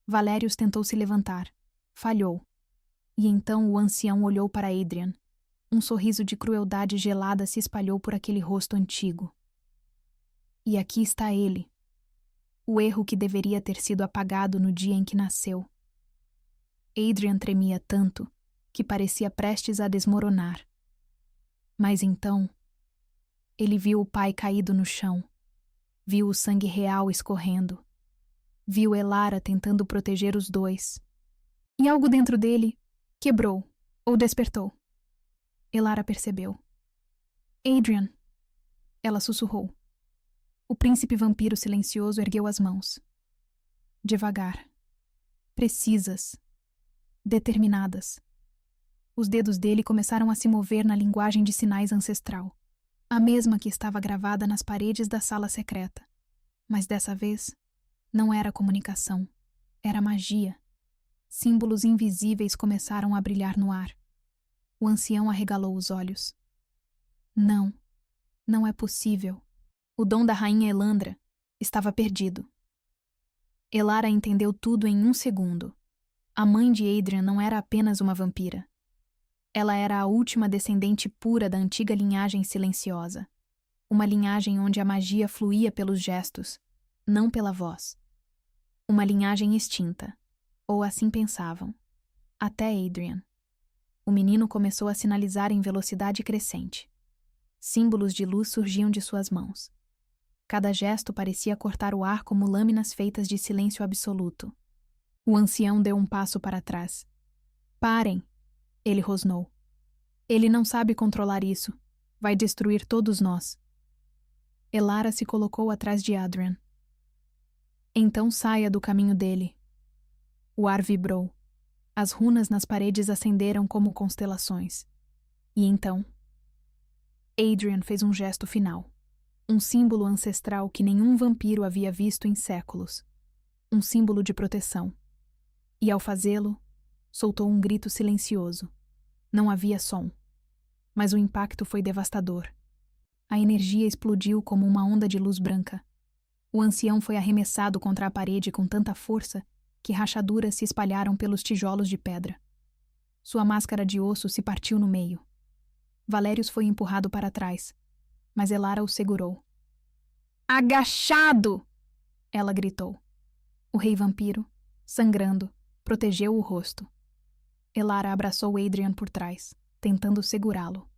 Speaker 1: Valérius tentou se levantar. Falhou. E então o ancião olhou para Adrian. Um sorriso de crueldade gelada se espalhou por aquele rosto antigo. E aqui está ele. O erro que deveria ter sido apagado no dia em que nasceu. Adrian tremia tanto que parecia prestes a desmoronar. Mas então, ele viu o pai caído no chão, Viu o sangue real escorrendo. Viu Elara tentando proteger os dois. E algo dentro dele quebrou ou despertou. Elara percebeu. Adrian, ela sussurrou. O príncipe vampiro silencioso ergueu as mãos. Devagar. Precisas. Determinadas. Os dedos dele começaram a se mover na linguagem de sinais ancestral, a mesma que estava gravada nas paredes da sala secreta. Mas dessa vez, não era comunicação, era magia. Símbolos invisíveis começaram a brilhar no ar. O ancião arregalou os olhos. Não, não é possível. O dom da rainha Elandra estava perdido. Elara entendeu tudo em um segundo. A mãe de Adrian não era apenas uma vampira. Ela era a última descendente pura da antiga linhagem silenciosa. Uma linhagem onde a magia fluía pelos gestos, não pela voz. Uma linhagem extinta, ou assim pensavam. Até Adrian. O menino começou a sinalizar em velocidade crescente. Símbolos de luz surgiam de suas mãos. Cada gesto parecia cortar o ar como lâminas feitas de silêncio absoluto. O ancião deu um passo para trás. Parem! Ele rosnou. Ele não sabe controlar isso. Vai destruir todos nós. Elara se colocou atrás de Adrian. Então saia do caminho dele. O ar vibrou. As runas nas paredes acenderam como constelações. E então, Adrian fez um gesto final. Um símbolo ancestral que nenhum vampiro havia visto em séculos. Um símbolo de proteção. E ao fazê-lo, soltou um grito silencioso. Não havia som. Mas o impacto foi devastador. A energia explodiu como uma onda de luz branca. O ancião foi arremessado contra a parede com tanta força que rachaduras se espalharam pelos tijolos de pedra. Sua máscara de osso se partiu no meio. Valérius foi empurrado para trás, mas Elara o segurou. Agachado! Ela gritou. O rei vampiro, sangrando, protegeu o rosto. Elara abraçou Adrian por trás, tentando segurá-lo.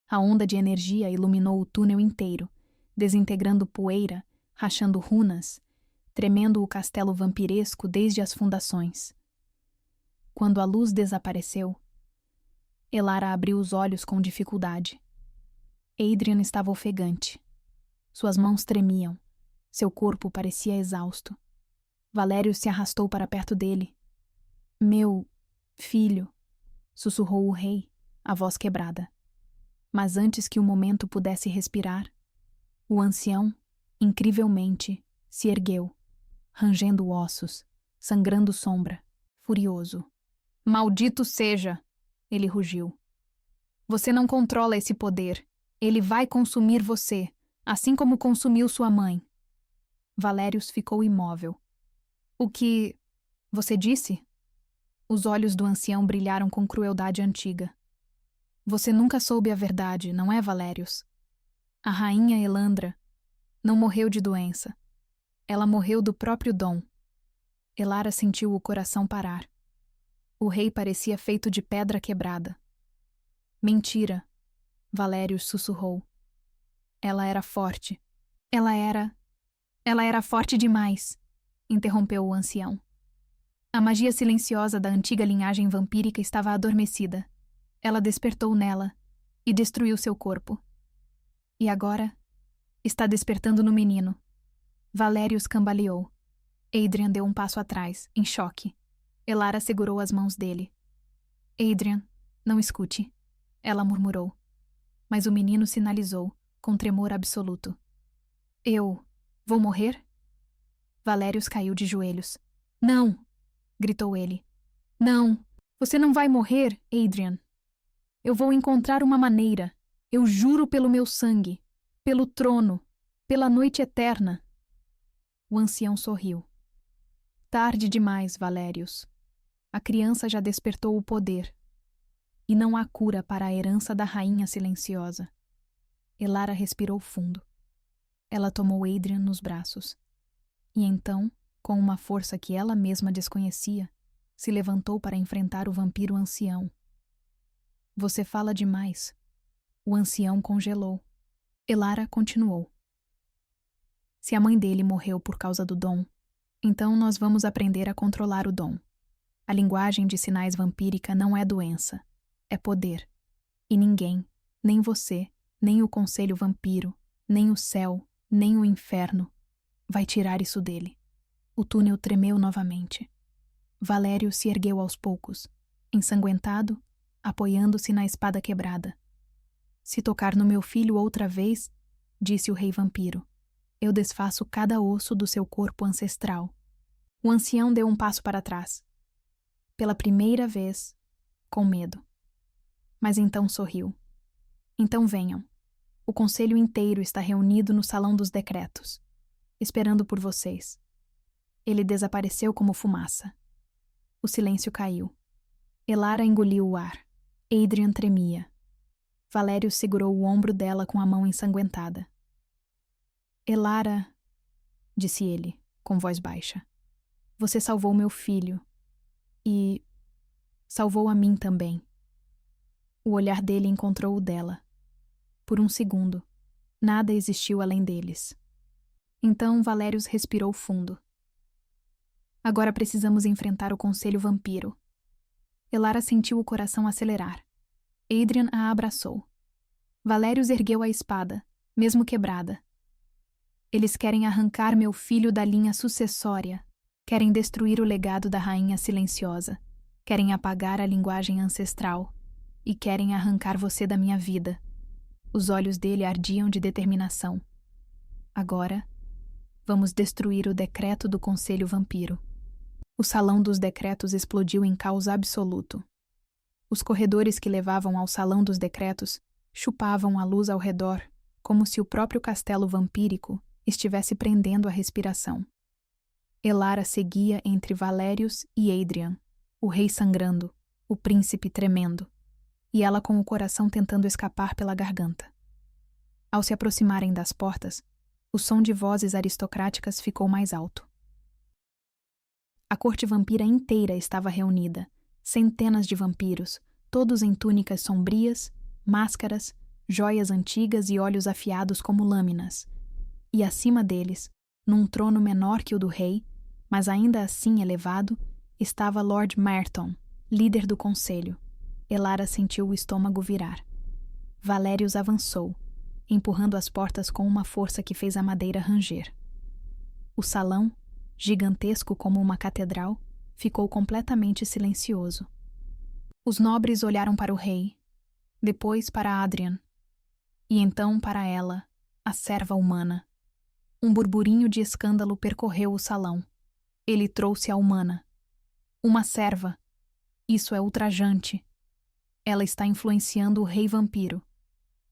Speaker 1: A onda de energia iluminou o túnel inteiro, desintegrando poeira, rachando runas, tremendo o castelo vampiresco desde as fundações. Quando a luz desapareceu, Elara abriu os olhos com dificuldade. Adrian estava ofegante. Suas mãos tremiam. Seu corpo parecia exausto. Valérius se arrastou para perto dele. Meu filho, sussurrou o rei, a voz quebrada. Mas antes que o momento pudesse respirar, o ancião, incrivelmente, se ergueu, rangendo ossos, sangrando sombra, furioso. Maldito seja! Ele rugiu. Você não controla esse poder. Ele vai consumir você, assim como consumiu sua mãe. Valérius ficou imóvel. O que você disse? Os olhos do ancião brilharam com crueldade antiga. Você nunca soube a verdade, não é, Valérius? A rainha Elandra não morreu de doença. Ela morreu do próprio dom. Elara sentiu o coração parar. O rei parecia feito de pedra quebrada. Mentira, Valérius sussurrou. Ela era forte. Ela era forte demais, interrompeu o ancião. A magia silenciosa da antiga linhagem vampírica estava adormecida. Ela despertou nela e destruiu seu corpo. E agora está despertando no menino. Valérius cambaleou. Adrian deu um passo atrás, em choque. Elara segurou as mãos dele. Adrian, não escute, ela murmurou. Mas o menino sinalizou, com tremor absoluto. Eu vou morrer? Valérius caiu de joelhos. Não! Gritou ele. Não! Você não vai morrer, Adrian. Eu vou encontrar uma maneira. Eu juro pelo meu sangue, pelo trono, pela noite eterna. O ancião sorriu. Tarde demais, Valérius. A criança já despertou o poder. E não há cura para a herança da rainha silenciosa. Elara respirou fundo. Ela tomou Adrian nos braços. E então, com uma força que ela mesma desconhecia, se levantou para enfrentar o vampiro ancião. Você fala demais. O ancião congelou. Elara continuou. Se a mãe dele morreu por causa do dom, então nós vamos aprender a controlar o dom. A linguagem de sinais vampírica não é doença, é poder. E ninguém, nem você, nem o Conselho Vampiro, nem o céu, nem o inferno, vai tirar isso dele. O túnel tremeu novamente. Valério se ergueu aos poucos, ensanguentado, apoiando-se na espada quebrada. Se tocar no meu filho outra vez, disse o rei vampiro, eu desfaço cada osso do seu corpo ancestral. O ancião deu um passo para trás. Pela primeira vez, com medo. Mas então sorriu. Então venham. O conselho inteiro está reunido no Salão dos Decretos, esperando por vocês. Ele desapareceu como fumaça. O silêncio caiu. Elara engoliu o ar. Adrian tremia. Valério segurou o ombro dela com a mão ensanguentada. Elara, disse ele, com voz baixa, você salvou meu filho. E salvou a mim também. O olhar dele encontrou o dela. Por um segundo, nada existiu além deles. Então Valérios respirou fundo. Agora precisamos enfrentar o Conselho Vampiro. Elara sentiu o coração acelerar. Adrian a abraçou. Valérios ergueu a espada, mesmo quebrada. Eles querem arrancar meu filho da linha sucessória. Querem destruir o legado da rainha silenciosa. Querem apagar a linguagem ancestral. E querem arrancar você da minha vida. Os olhos dele ardiam de determinação. Agora, vamos destruir o decreto do Conselho Vampiro. O Salão dos Decretos explodiu em caos absoluto. Os corredores que levavam ao Salão dos Decretos chupavam a luz ao redor, como se o próprio castelo vampírico estivesse prendendo a respiração. Elara seguia entre Valérios e Adrian, o rei sangrando, o príncipe tremendo, e ela com o coração tentando escapar pela garganta. Ao se aproximarem das portas, o som de vozes aristocráticas ficou mais alto. A corte vampira inteira estava reunida, centenas de vampiros, todos em túnicas sombrias, máscaras, joias antigas e olhos afiados como lâminas. E acima deles, num trono menor que o do rei, mas ainda assim elevado, estava Lord Merton, líder do conselho. Elara sentiu o estômago virar. Valérios avançou, empurrando as portas com uma força que fez a madeira ranger. O salão, gigantesco como uma catedral, ficou completamente silencioso. Os nobres olharam para o rei, depois para Adrian, e então para ela, a serva humana. Um burburinho de escândalo percorreu o salão. Ele trouxe a humana. Uma serva. Isso é ultrajante. Ela está influenciando o rei vampiro.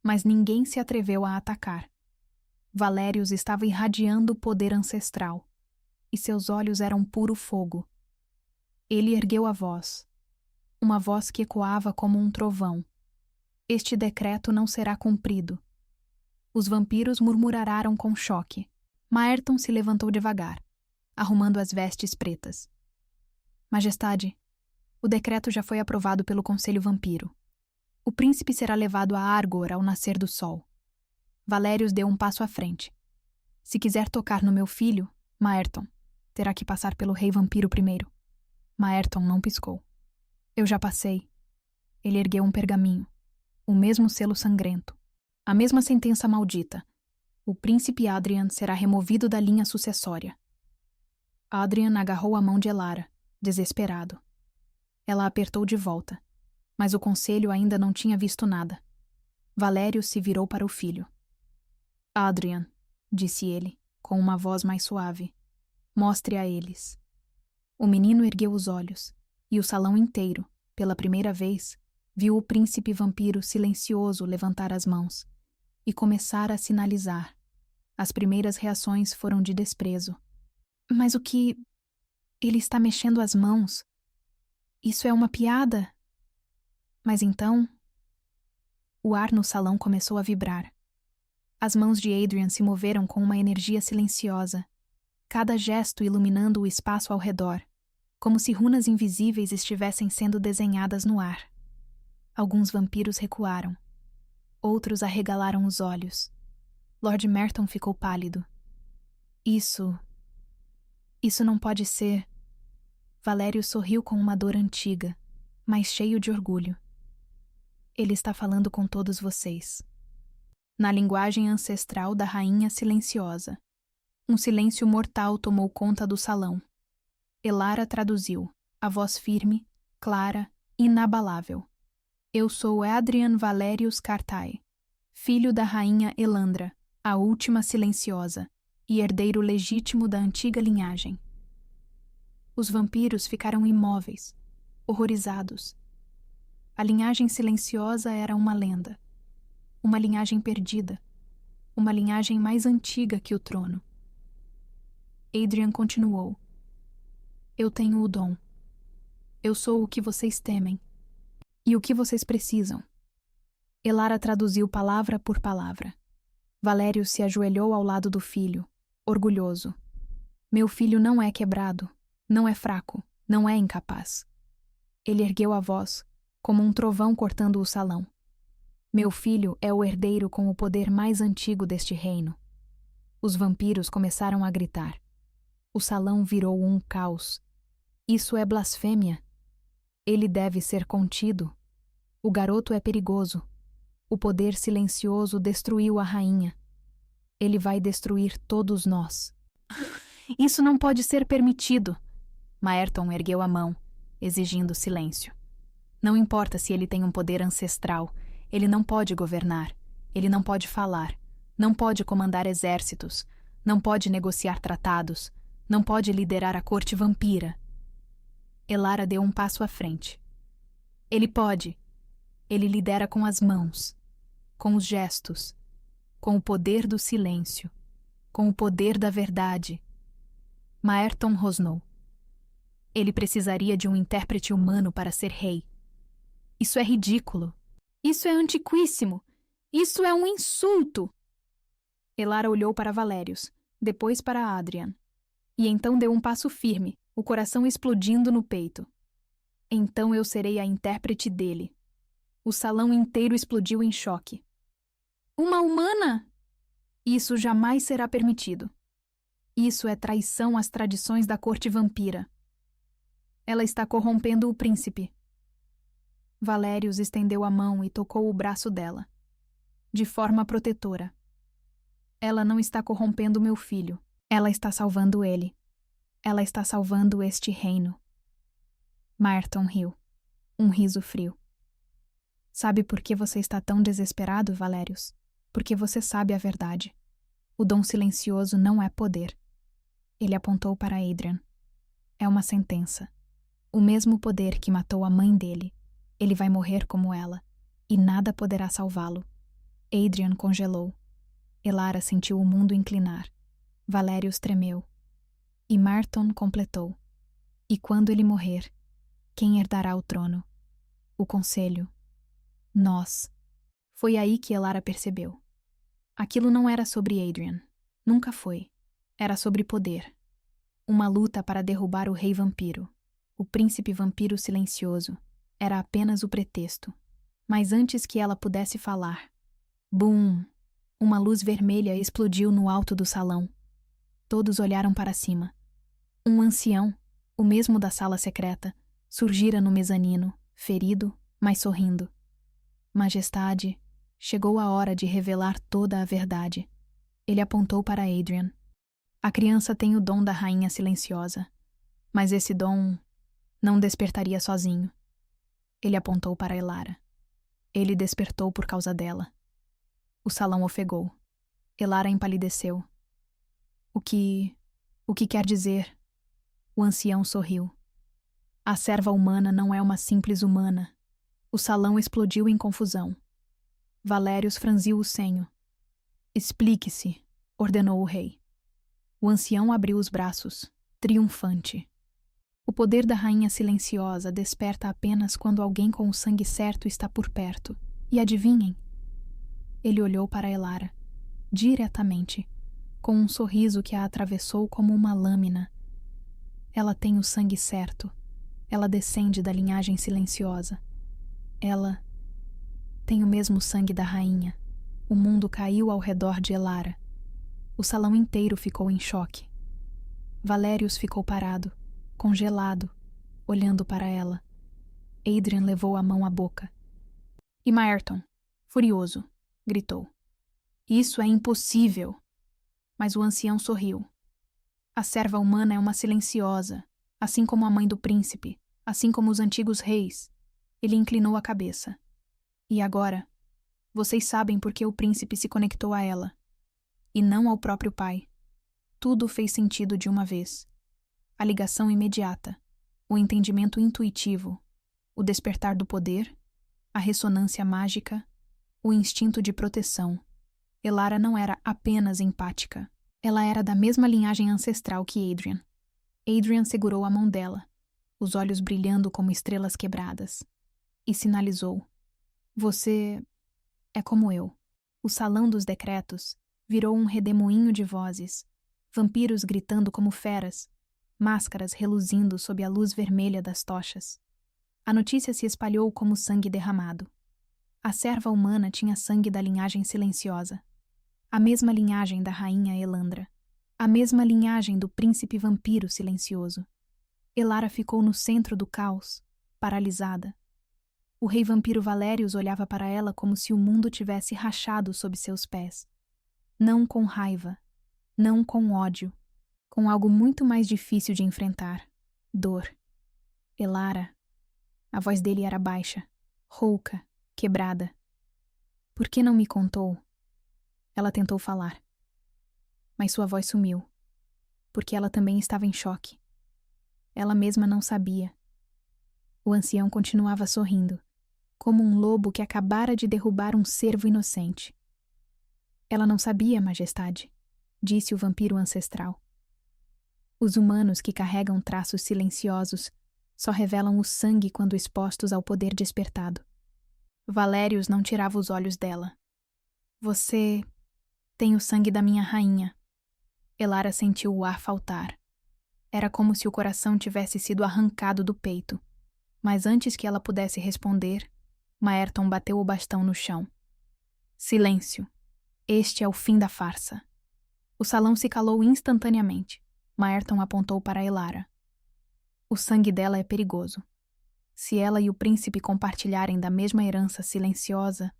Speaker 1: Mas ninguém se atreveu a atacar. Valérios estava irradiando o poder ancestral, e seus olhos eram puro fogo. Ele ergueu a voz, uma voz que ecoava como um trovão. Este decreto não será cumprido. Os vampiros murmuraram com choque. Maerton se levantou devagar, arrumando as vestes pretas. Majestade, o decreto já foi aprovado pelo Conselho Vampiro. O príncipe será levado a Argor ao nascer do sol. Valérios deu um passo à frente. Se quiser tocar no meu filho, Maerton, terá que passar pelo rei vampiro primeiro. Maerton não piscou. Eu já passei. Ele ergueu um pergaminho. O mesmo selo sangrento. A mesma sentença maldita. O príncipe Adrian será removido da linha sucessória. Adrian agarrou a mão de Elara, desesperado. Ela apertou de volta, mas o conselho ainda não tinha visto nada. Valério se virou para o filho. Adrian, disse ele, com uma voz mais suave, mostre a eles. O menino ergueu os olhos, e o salão inteiro, pela primeira vez, viu o príncipe vampiro silencioso levantar as mãos e começar a sinalizar. As primeiras reações foram de desprezo. Mas o que... Ele está mexendo as mãos. Isso é uma piada? Mas então... O ar no salão começou a vibrar. As mãos de Adrian se moveram com uma energia silenciosa, cada gesto iluminando o espaço ao redor, como se runas invisíveis estivessem sendo desenhadas no ar. Alguns vampiros recuaram. Outros arregalaram os olhos. Lord Merton ficou pálido. Isso não pode ser. Valério sorriu com uma dor antiga, mas cheio de orgulho. Ele está falando com todos vocês. Na linguagem ancestral da rainha silenciosa. Um silêncio mortal tomou conta do salão. Elara traduziu, a voz firme, clara, inabalável. Eu sou Adrian Valerius Cartae, filho da rainha Elandra, a última silenciosa, e herdeiro legítimo da antiga linhagem. Os vampiros ficaram imóveis, horrorizados. A linhagem silenciosa era uma lenda. Uma linhagem perdida. Uma linhagem mais antiga que o trono. Adrian continuou. Eu tenho o dom. Eu sou o que vocês temem. E o que vocês precisam. Elara traduziu palavra por palavra. Valério se ajoelhou ao lado do filho, orgulhoso. Meu filho não é quebrado, não é fraco, não é incapaz. Ele ergueu a voz, como um trovão cortando o salão. Meu filho é o herdeiro com o poder mais antigo deste reino. Os vampiros começaram a gritar. O salão virou um caos. Isso é blasfêmia. Ele deve ser contido. O garoto é perigoso. O poder silencioso destruiu a rainha. Ele vai destruir todos nós. Isso não pode ser permitido. Maerton ergueu a mão, exigindo silêncio. Não importa se ele tem um poder ancestral, ele não pode governar, ele não pode falar, não pode comandar exércitos, não pode negociar tratados, não pode liderar a corte vampira. Elara deu um passo à frente. Ele pode. Ele lidera com as mãos, com os gestos, com o poder do silêncio, com o poder da verdade. Maerton rosnou. Ele precisaria de um intérprete humano para ser rei. Isso é ridículo. Isso é antiquíssimo. Isso é um insulto. Elara olhou para Valérius, depois para Adrian. E então deu um passo firme, o coração explodindo no peito. Então eu serei a intérprete dele. O salão inteiro explodiu em choque. Uma humana? Isso jamais será permitido. Isso é traição às tradições da corte vampira. Ela está corrompendo o príncipe. Valérius estendeu a mão e tocou o braço dela, de forma protetora. Ela não está corrompendo meu filho. Ela está salvando ele. Ela está salvando este reino. Maerton riu. Um riso frio. Sabe por que você está tão desesperado, Valérius? Porque você sabe a verdade. O dom silencioso não é poder. Ele apontou para Adrian. É uma sentença. O mesmo poder que matou a mãe dele. Ele vai morrer como ela, e nada poderá salvá-lo. Adrian congelou. Elara sentiu o mundo inclinar. Valérius tremeu. E Maerton completou. E quando ele morrer, quem herdará o trono? O conselho. Nós. Foi aí que Elara percebeu. Aquilo não era sobre Adrian. Nunca foi. Era sobre poder. Uma luta para derrubar o rei vampiro. O príncipe vampiro silencioso. Era apenas o pretexto. Mas antes que ela pudesse falar... Bum! Uma luz vermelha explodiu no alto do salão. Todos olharam para cima. Um ancião, o mesmo da sala secreta, surgira no mezanino, ferido, mas sorrindo. Majestade, chegou a hora de revelar toda a verdade. Ele apontou para Adrian. A criança tem o dom da rainha silenciosa, mas esse dom não despertaria sozinho. Ele apontou para Elara. Ele despertou por causa dela. O salão ofegou. Elara empalideceu. O que quer dizer? O ancião sorriu. A serva humana não é uma simples humana. O salão explodiu em confusão. Valérius franziu o senho. Explique-se, ordenou o rei. O ancião abriu os braços, triunfante. O poder da rainha silenciosa desperta apenas quando alguém com o sangue certo está por perto. E adivinhem? Ele olhou para Elara, diretamente, com um sorriso que a atravessou como uma lâmina. Ela tem o sangue certo. Ela descende da linhagem silenciosa. Ela tem o mesmo sangue da rainha. O mundo caiu ao redor de Elara. O salão inteiro ficou em choque. Valérius ficou parado, congelado, olhando para ela. Adrian levou a mão à boca. E Maerton, furioso, gritou: "Isso é impossível!" Mas o ancião sorriu. A serva humana é uma silenciosa, assim como a mãe do príncipe, assim como os antigos reis. Ele inclinou a cabeça. E agora, vocês sabem por que o príncipe se conectou a ela, e não ao próprio pai. Tudo fez sentido de uma vez. A ligação imediata, o entendimento intuitivo, o despertar do poder, a ressonância mágica, o instinto de proteção. Elara não era apenas empática. Ela era da mesma linhagem ancestral que Adrian. Adrian segurou a mão dela, os olhos brilhando como estrelas quebradas, e sinalizou: "Você é como eu." O salão dos decretos virou um redemoinho de vozes, vampiros gritando como feras, máscaras reluzindo sob a luz vermelha das tochas. A notícia se espalhou como sangue derramado. A serva humana tinha sangue da linhagem silenciosa. A mesma linhagem da rainha Elandra. A mesma linhagem do príncipe vampiro silencioso. Elara ficou no centro do caos, paralisada. O rei vampiro Valérius olhava para ela como se o mundo tivesse rachado sob seus pés. Não com raiva, não com ódio, com algo muito mais difícil de enfrentar: dor. Elara. A voz dele era baixa, rouca, quebrada. "Por que não me contou?" Ela tentou falar. Mas sua voz sumiu, porque ela também estava em choque. Ela mesma não sabia. O ancião continuava sorrindo, como um lobo que acabara de derrubar um cervo inocente. "Ela não sabia, majestade", disse o vampiro ancestral. Os humanos que carregam traços silenciosos só revelam o sangue quando expostos ao poder despertado. Valérius não tirava os olhos dela. "Você tem o sangue da minha rainha." Elara sentiu o ar faltar. Era como se o coração tivesse sido arrancado do peito. Mas antes que ela pudesse responder, Maerton bateu o bastão no chão. "Silêncio. Este é o fim da farsa." O salão se calou instantaneamente. Maerton apontou para Elara. "O sangue dela é perigoso. Se ela e o príncipe compartilharem da mesma herança silenciosa,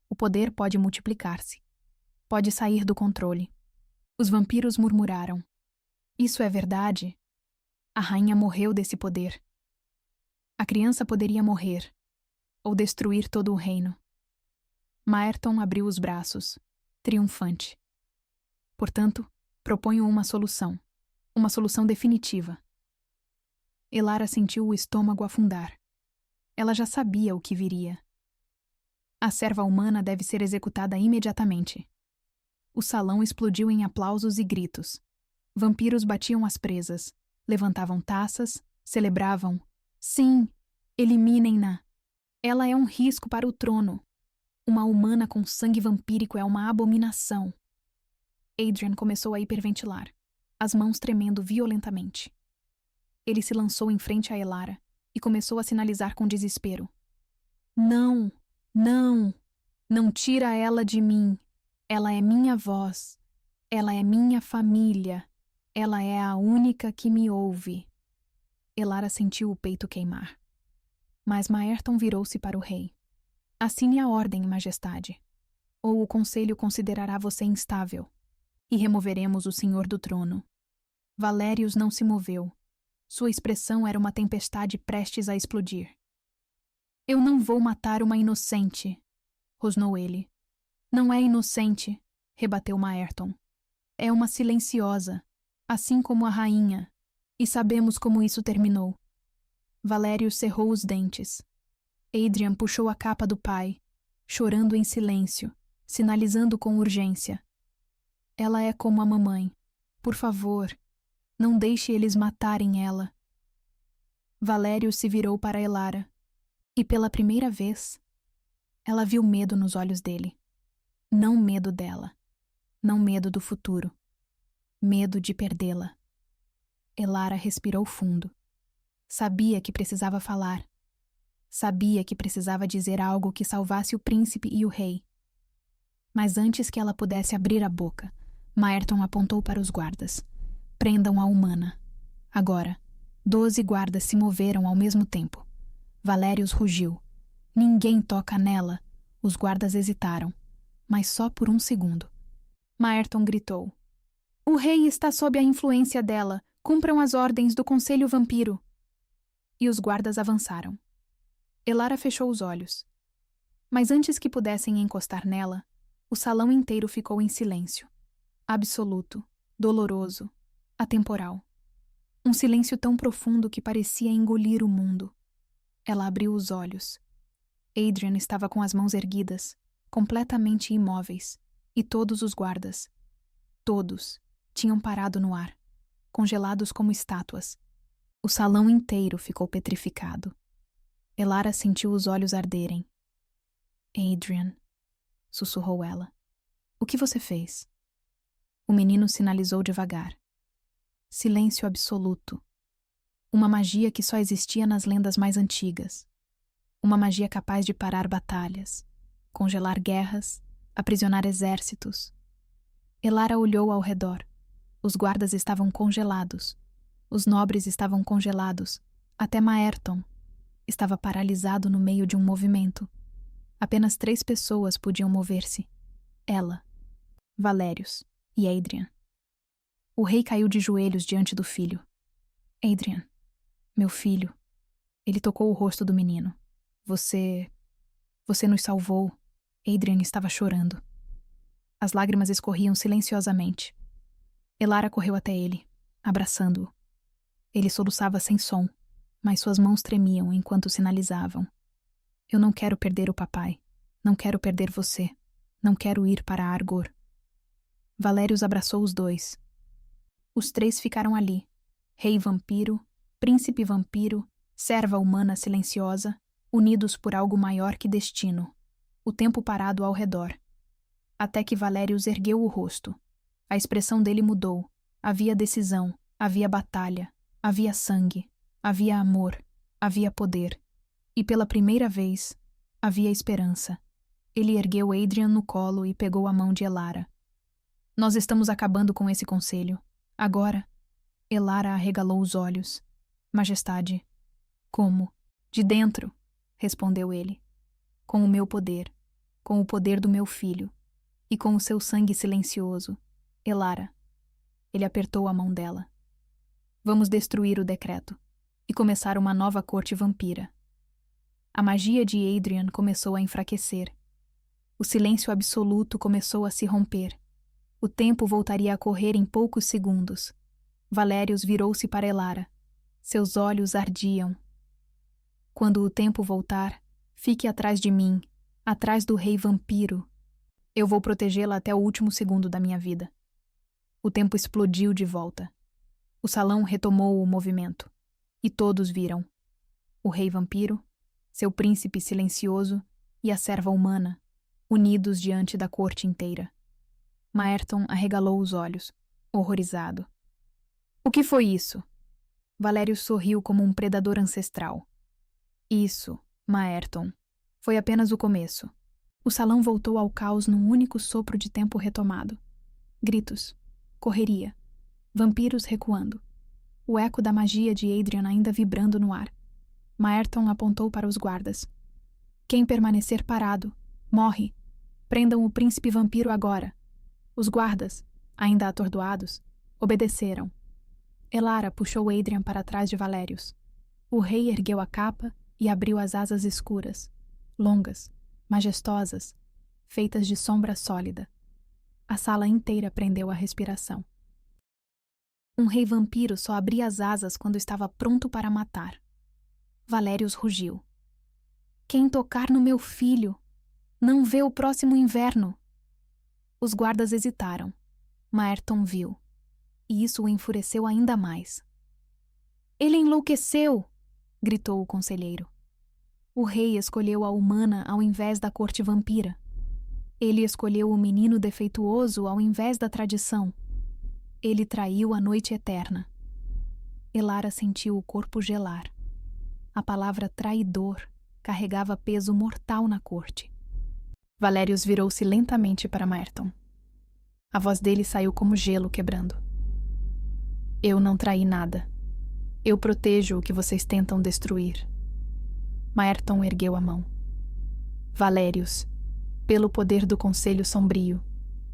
Speaker 1: o poder pode multiplicar-se. Pode sair do controle." Os vampiros murmuraram: "Isso é verdade? A rainha morreu desse poder. A criança poderia morrer, ou destruir todo o reino." Maerton abriu os braços, triunfante. "Portanto, proponho uma solução definitiva." Elara sentiu o estômago afundar. Ela já sabia o que viria. A serva humana deve ser executada imediatamente. O salão explodiu em aplausos e gritos. Vampiros batiam as presas, levantavam taças, celebravam: "Sim, eliminem-na. Ela é um risco para o trono. Uma humana com sangue vampírico é uma abominação." Adrian começou a hiperventilar, as mãos tremendo violentamente. Ele se lançou em frente a Elara e começou a sinalizar com desespero: "Não, não, não tira ela de mim. Ela é minha voz. Ela é minha família. Ela é a única que me ouve." Elara sentiu o peito queimar. Mas Maerton virou-se para o rei. "Assine a ordem, majestade, ou o conselho considerará você instável, e removeremos o senhor do trono." Valérius não se moveu. Sua expressão era uma tempestade prestes a explodir. "Eu não vou matar uma inocente", rosnou ele. "Não é inocente", rebateu Maerton. "É uma silenciosa, assim como a rainha, e sabemos como isso terminou." Valérius cerrou os dentes. Adrian puxou a capa do pai, chorando em silêncio, sinalizando com urgência: "Ela é como a mamãe. Por favor, não deixe eles matarem ela." Valérius se virou para Elara, e pela primeira vez, ela viu medo nos olhos dele. Não medo dela. Não medo do futuro. Medo de perdê-la. Elara respirou fundo. Sabia que precisava falar. Sabia que precisava dizer algo que salvasse o príncipe e o rei. Mas antes que ela pudesse abrir a boca, Maerton apontou para os guardas. Prendam a humana. Agora, 12 guardas se moveram ao mesmo tempo. Valérius rugiu. Ninguém toca nela. Os guardas hesitaram, mas só por um segundo. Maerton gritou. O rei está sob a influência dela. Cumpram as ordens do Conselho Vampiro. E os guardas avançaram. Elara fechou os olhos. Mas antes que pudessem encostar nela, o salão inteiro ficou em silêncio. Absoluto, doloroso, atemporal. Um silêncio tão profundo que parecia engolir o mundo. Ela abriu os olhos. Adrian estava com as mãos erguidas, completamente imóveis, e todos os guardas, todos, tinham parado no ar, congelados como estátuas. O salão inteiro ficou petrificado. Elara sentiu os olhos arderem. Adrian, sussurrou ela. O que você fez? O menino sinalizou devagar. Silêncio absoluto. Uma magia que só existia nas lendas mais antigas. Uma magia capaz de parar batalhas, congelar guerras, aprisionar exércitos. Elara olhou ao redor. Os guardas estavam congelados. Os nobres estavam congelados. Até Maerton estava paralisado no meio de um movimento. Apenas 3 pessoas podiam mover-se. Ela, Valérius e Adrian. O rei caiu de joelhos diante do filho. Adrian, meu filho. Ele tocou o rosto do menino. Você nos salvou. Adrian estava chorando. As lágrimas escorriam silenciosamente. Elara correu até ele, abraçando-o. Ele soluçava sem som, mas suas mãos tremiam enquanto sinalizavam. Eu não quero perder o papai. Não quero perder você. Não quero ir para Argor. Valérius abraçou os 2. Os 3 ficaram ali. Rei vampiro, príncipe vampiro, serva humana silenciosa, unidos por algo maior que destino. O tempo parado ao redor. Até que Valérius ergueu o rosto. A expressão dele mudou. Havia decisão, havia batalha, havia sangue, havia amor, havia poder. E pela primeira vez, havia esperança. Ele ergueu Adrian no colo e pegou a mão de Elara. Nós estamos acabando com esse conselho. Agora, Elara arregalou os olhos. Majestade. Como? De dentro, respondeu ele. Com o meu poder, com o poder do meu filho, e com o seu sangue silencioso. Elara. Ele apertou a mão dela. Vamos destruir o decreto e começar uma nova corte vampira. A magia de Adrian começou a enfraquecer. O silêncio absoluto começou a se romper. O tempo voltaria a correr em poucos segundos. Valérius virou-se para Elara. Seus olhos ardiam. Quando o tempo voltar, fique atrás de mim, atrás do rei vampiro. Eu vou protegê-la até o último segundo da minha vida. O tempo explodiu de volta. O salão retomou o movimento. E todos viram. O rei vampiro, seu príncipe silencioso e a serva humana, unidos diante da corte inteira. Maerton arregalou os olhos, horrorizado. O que foi isso? Valérius sorriu como um predador ancestral. Isso, Maerton, foi apenas o começo. O salão voltou ao caos num único sopro de tempo retomado. Gritos, correria, vampiros recuando. O eco da magia de Adrian ainda vibrando no ar. Maerton apontou para os guardas. Quem permanecer parado, morre. Prendam o príncipe vampiro agora. Os guardas, ainda atordoados, obedeceram. Elara puxou Adrian para trás de Valérius. O rei ergueu a capa e abriu as asas escuras, longas, majestosas, feitas de sombra sólida. A sala inteira prendeu a respiração. Um rei vampiro só abria as asas quando estava pronto para matar. Valérius rugiu. Quem tocar no meu filho não vê o próximo inverno. Os guardas hesitaram. Maerton viu. E isso o enfureceu ainda mais. Ele enlouqueceu! Gritou o conselheiro. O rei escolheu a humana ao invés da corte vampira. Ele escolheu o menino defeituoso ao invés da tradição. Ele traiu a noite eterna. Elara sentiu o corpo gelar. A palavra traidor carregava peso mortal na corte. Valérius virou-se lentamente para Maerton. A voz dele saiu como gelo quebrando. Eu não traí nada. Eu protejo o que vocês tentam destruir. Maerton ergueu a mão. Valérios, pelo poder do Conselho Sombrio,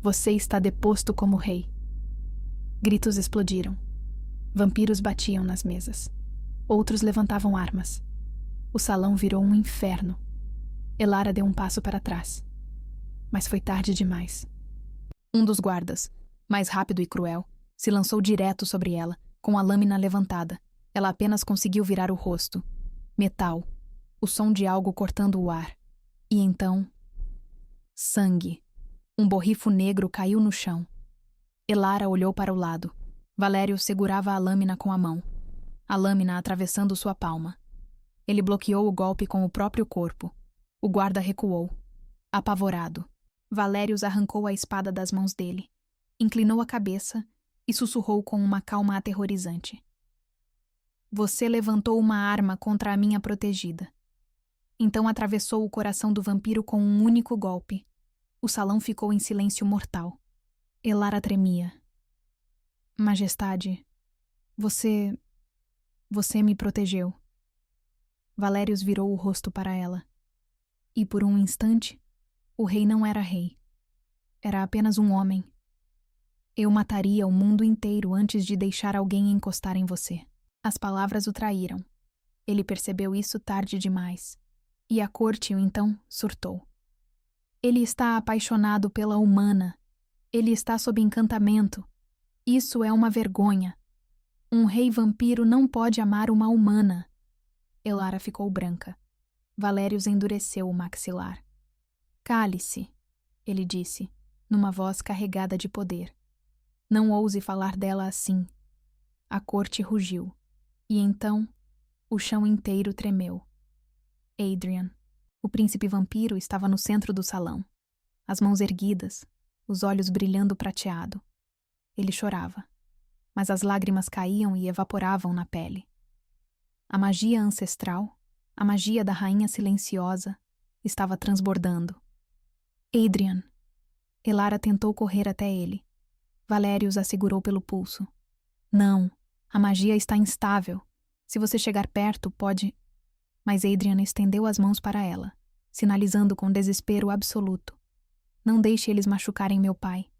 Speaker 1: você está deposto como rei. Gritos explodiram. Vampiros batiam nas mesas. Outros levantavam armas. O salão virou um inferno. Elara deu um passo para trás. Mas foi tarde demais. Um dos guardas, mais rápido e cruel, se lançou direto sobre ela, com a lâmina levantada. Ela apenas conseguiu virar o rosto. Metal. O som de algo cortando o ar. E então... sangue. Um borrifo negro caiu no chão. Elara olhou para o lado. Valério segurava a lâmina com a mão. A lâmina atravessando sua palma. Ele bloqueou o golpe com o próprio corpo. O guarda recuou. Apavorado. Valérios arrancou a espada das mãos dele. Inclinou a cabeça e sussurrou com uma calma aterrorizante. Você levantou uma arma contra a minha protegida. Então atravessou o coração do vampiro com um único golpe. O salão ficou em silêncio mortal. Elara tremia. Majestade, você me protegeu. Valérios virou o rosto para ela. E por um instante, o rei não era rei. Era apenas um homem. Eu mataria o mundo inteiro antes de deixar alguém encostar em você. As palavras o traíram. Ele percebeu isso tarde demais. E a corte então surtou. Ele está apaixonado pela humana. Ele está sob encantamento. Isso é uma vergonha. Um rei vampiro não pode amar uma humana. Elara ficou branca. Valérios endureceu o maxilar. Cale-se, ele disse, numa voz carregada de poder. Não ouse falar dela assim. A corte rugiu. E então, o chão inteiro tremeu. Adrian, o príncipe vampiro, estava no centro do salão. As mãos erguidas, os olhos brilhando prateado. Ele chorava, mas as lágrimas caíam e evaporavam na pele. A magia ancestral, a magia da rainha silenciosa, estava transbordando. Adrian! Elara tentou correr até ele. Valérios a segurou pelo pulso. Não, a magia está instável. Se você chegar perto, pode... Mas Adrian estendeu as mãos para ela, sinalizando com desespero absoluto. Não deixe eles machucarem meu pai.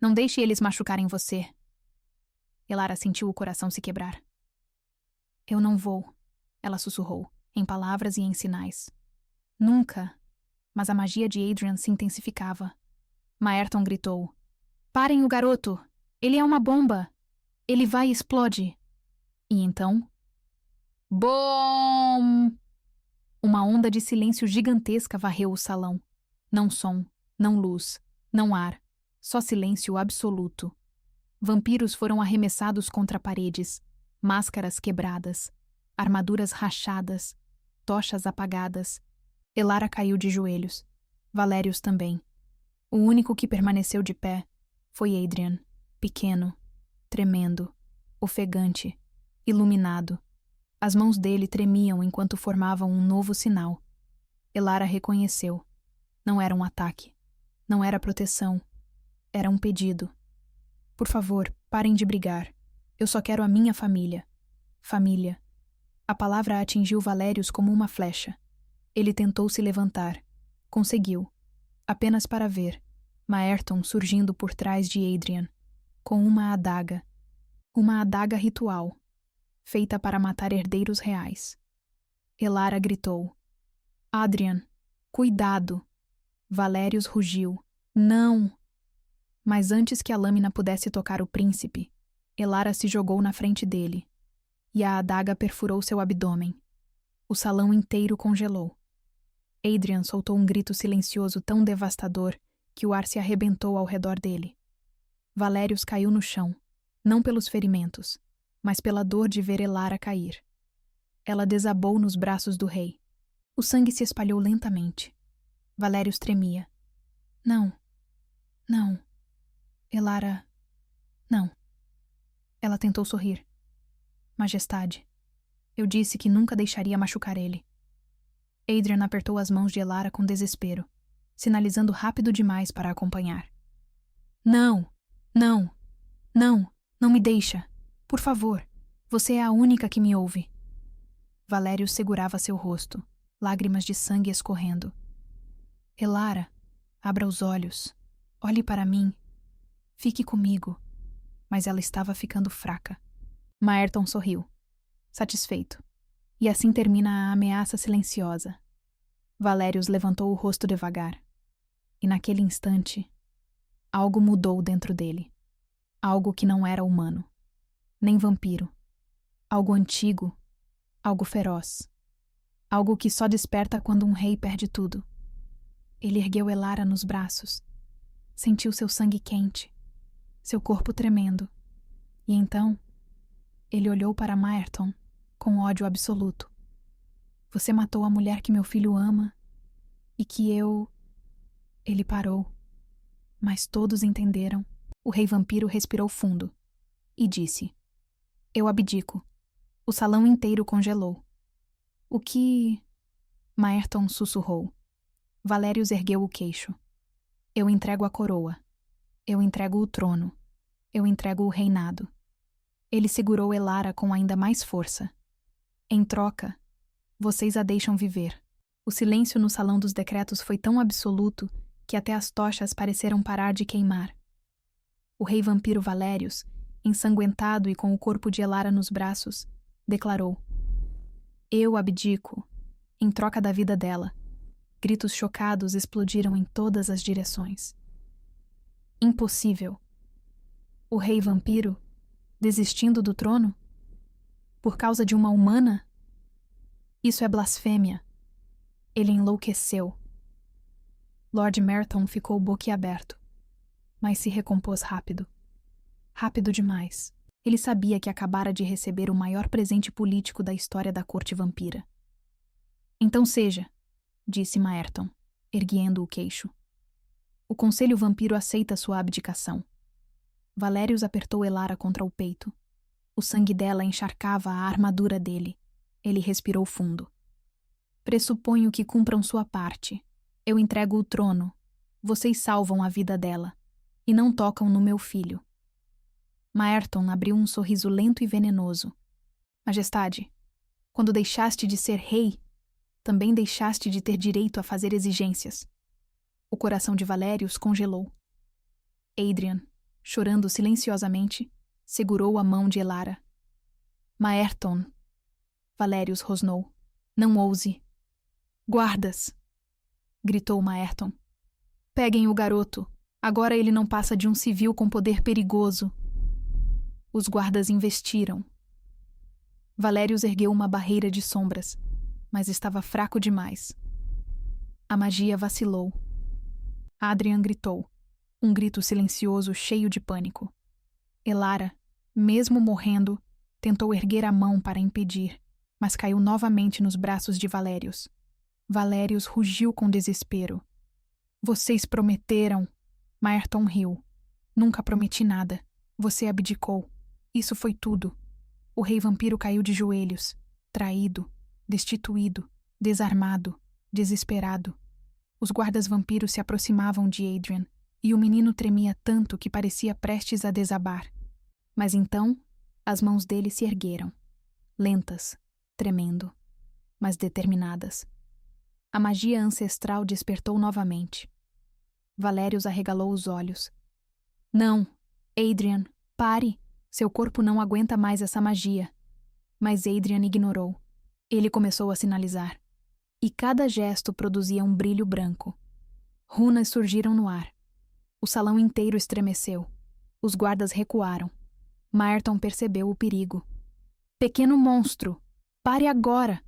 Speaker 1: Não deixe eles machucarem você. Elara sentiu o coração se quebrar. Eu não vou, ela sussurrou, em palavras e em sinais. Nunca. Mas a magia de Adrian se intensificava. Maerton gritou. Parem o garoto! Ele é uma bomba! Ele vai e explode! E então... Bom! Uma onda de silêncio gigantesca varreu o salão. Não som, não luz, não ar. Só silêncio absoluto. Vampiros foram arremessados contra paredes, máscaras quebradas, armaduras rachadas, tochas apagadas. Elara caiu de joelhos. Valérios também. O único que permaneceu de pé foi Adrian, pequeno, tremendo, ofegante, iluminado. As mãos dele tremiam enquanto formavam um novo sinal. Elara reconheceu. Não era um ataque. Não era proteção. Era um pedido. Por favor, parem de brigar. Eu só quero a minha família. Família. A palavra atingiu Valérios como uma flecha. Ele tentou se levantar. Conseguiu. Apenas para ver. Maerton surgindo por trás de Adrian, com uma adaga. Uma adaga ritual, feita para matar herdeiros reais. Elara gritou. Adrian, cuidado! Valérios rugiu. Não! Mas antes que a lâmina pudesse tocar o príncipe, Elara se jogou na frente dele, e a adaga perfurou seu abdômen. O salão inteiro congelou. Adrian soltou um grito silencioso tão devastador que o ar se arrebentou ao redor dele. Valérios caiu no chão, não pelos ferimentos, mas pela dor de ver Elara cair. Ela desabou nos braços do rei. O sangue se espalhou lentamente. Valérios tremia. Não. Não. Elara... Não. Ela tentou sorrir. Majestade, eu disse que nunca deixaria machucar ele. Adrian apertou as mãos de Elara com desespero, sinalizando rápido demais para acompanhar. Não! Não, não, não me deixa. Por favor, você é a única que me ouve. Valérius segurava seu rosto, lágrimas de sangue escorrendo. Elara, abra os olhos. Olhe para mim. Fique comigo. Mas ela estava ficando fraca. Maerton sorriu, satisfeito. E assim termina a ameaça silenciosa. Valérius levantou o rosto devagar. E naquele instante, algo mudou dentro dele. Algo que não era humano. Nem vampiro. Algo antigo. Algo feroz. Algo que só desperta quando um rei perde tudo. Ele ergueu Elara nos braços. Sentiu seu sangue quente. Seu corpo tremendo. E então, ele olhou para Maerton com ódio absoluto. Você matou a mulher que meu filho ama e que eu... Ele parou. Mas todos entenderam. O rei vampiro respirou fundo e disse: Eu abdico. O salão inteiro congelou. O que... Maerton sussurrou. Valérius ergueu o queixo. Eu entrego a coroa. Eu entrego o trono. Eu entrego o reinado. Ele segurou Elara com ainda mais força. Em troca, vocês a deixam viver. O silêncio no salão dos decretos foi tão absoluto que até as tochas pareceram parar de queimar. O rei vampiro Valérius, ensanguentado e com o corpo de Elara nos braços, declarou: Eu abdico, em troca da vida dela. Gritos chocados explodiram em todas as direções. Impossível. O rei vampiro, desistindo do trono? Por causa de uma humana? Isso é blasfêmia. Ele enlouqueceu. Lord Merton ficou boquiaberto, mas se recompôs rápido. Rápido demais. Ele sabia que acabara de receber o maior presente político da história da corte vampira. Então seja, disse Maerton, erguendo o queixo. O conselho vampiro aceita sua abdicação. Valérius apertou Elara contra o peito. O sangue dela encharcava a armadura dele. Ele respirou fundo. Pressuponho que cumpram sua parte. Eu entrego o trono. Vocês salvam a vida dela. E não tocam no meu filho. Maerton abriu um sorriso lento e venenoso. Majestade, quando deixaste de ser rei, também deixaste de ter direito a fazer exigências. O coração de Valérius congelou. Adrian, chorando silenciosamente, segurou a mão de Elara. Maerton, Valérius rosnou. Não ouse. Guardas! Gritou Maerton. Peguem o garoto. Agora ele não passa de um civil com poder perigoso. Os guardas investiram. Valérius ergueu uma barreira de sombras, mas estava fraco demais. A magia vacilou. Adrian gritou, um grito silencioso cheio de pânico. Elara, mesmo morrendo, tentou erguer a mão para impedir, mas caiu novamente nos braços de Valérius. Valérius rugiu com desespero. Vocês prometeram. Maerton riu. Nunca prometi nada. Você abdicou. Isso foi tudo. O rei vampiro caiu de joelhos, traído, destituído, desarmado, desesperado. Os guardas vampiros se aproximavam de Adrian, e o menino tremia tanto que parecia prestes a desabar. Mas então, as mãos dele se ergueram, lentas, tremendo, mas determinadas. A magia ancestral despertou novamente. Valérius arregalou os olhos. Não, Adrian, pare! Seu corpo não aguenta mais essa magia. Mas Adrian ignorou. Ele começou a sinalizar. E cada gesto produzia um brilho branco. Runas surgiram no ar. O salão inteiro estremeceu. Os guardas recuaram. Maerton percebeu o perigo. Pequeno monstro! Pare agora!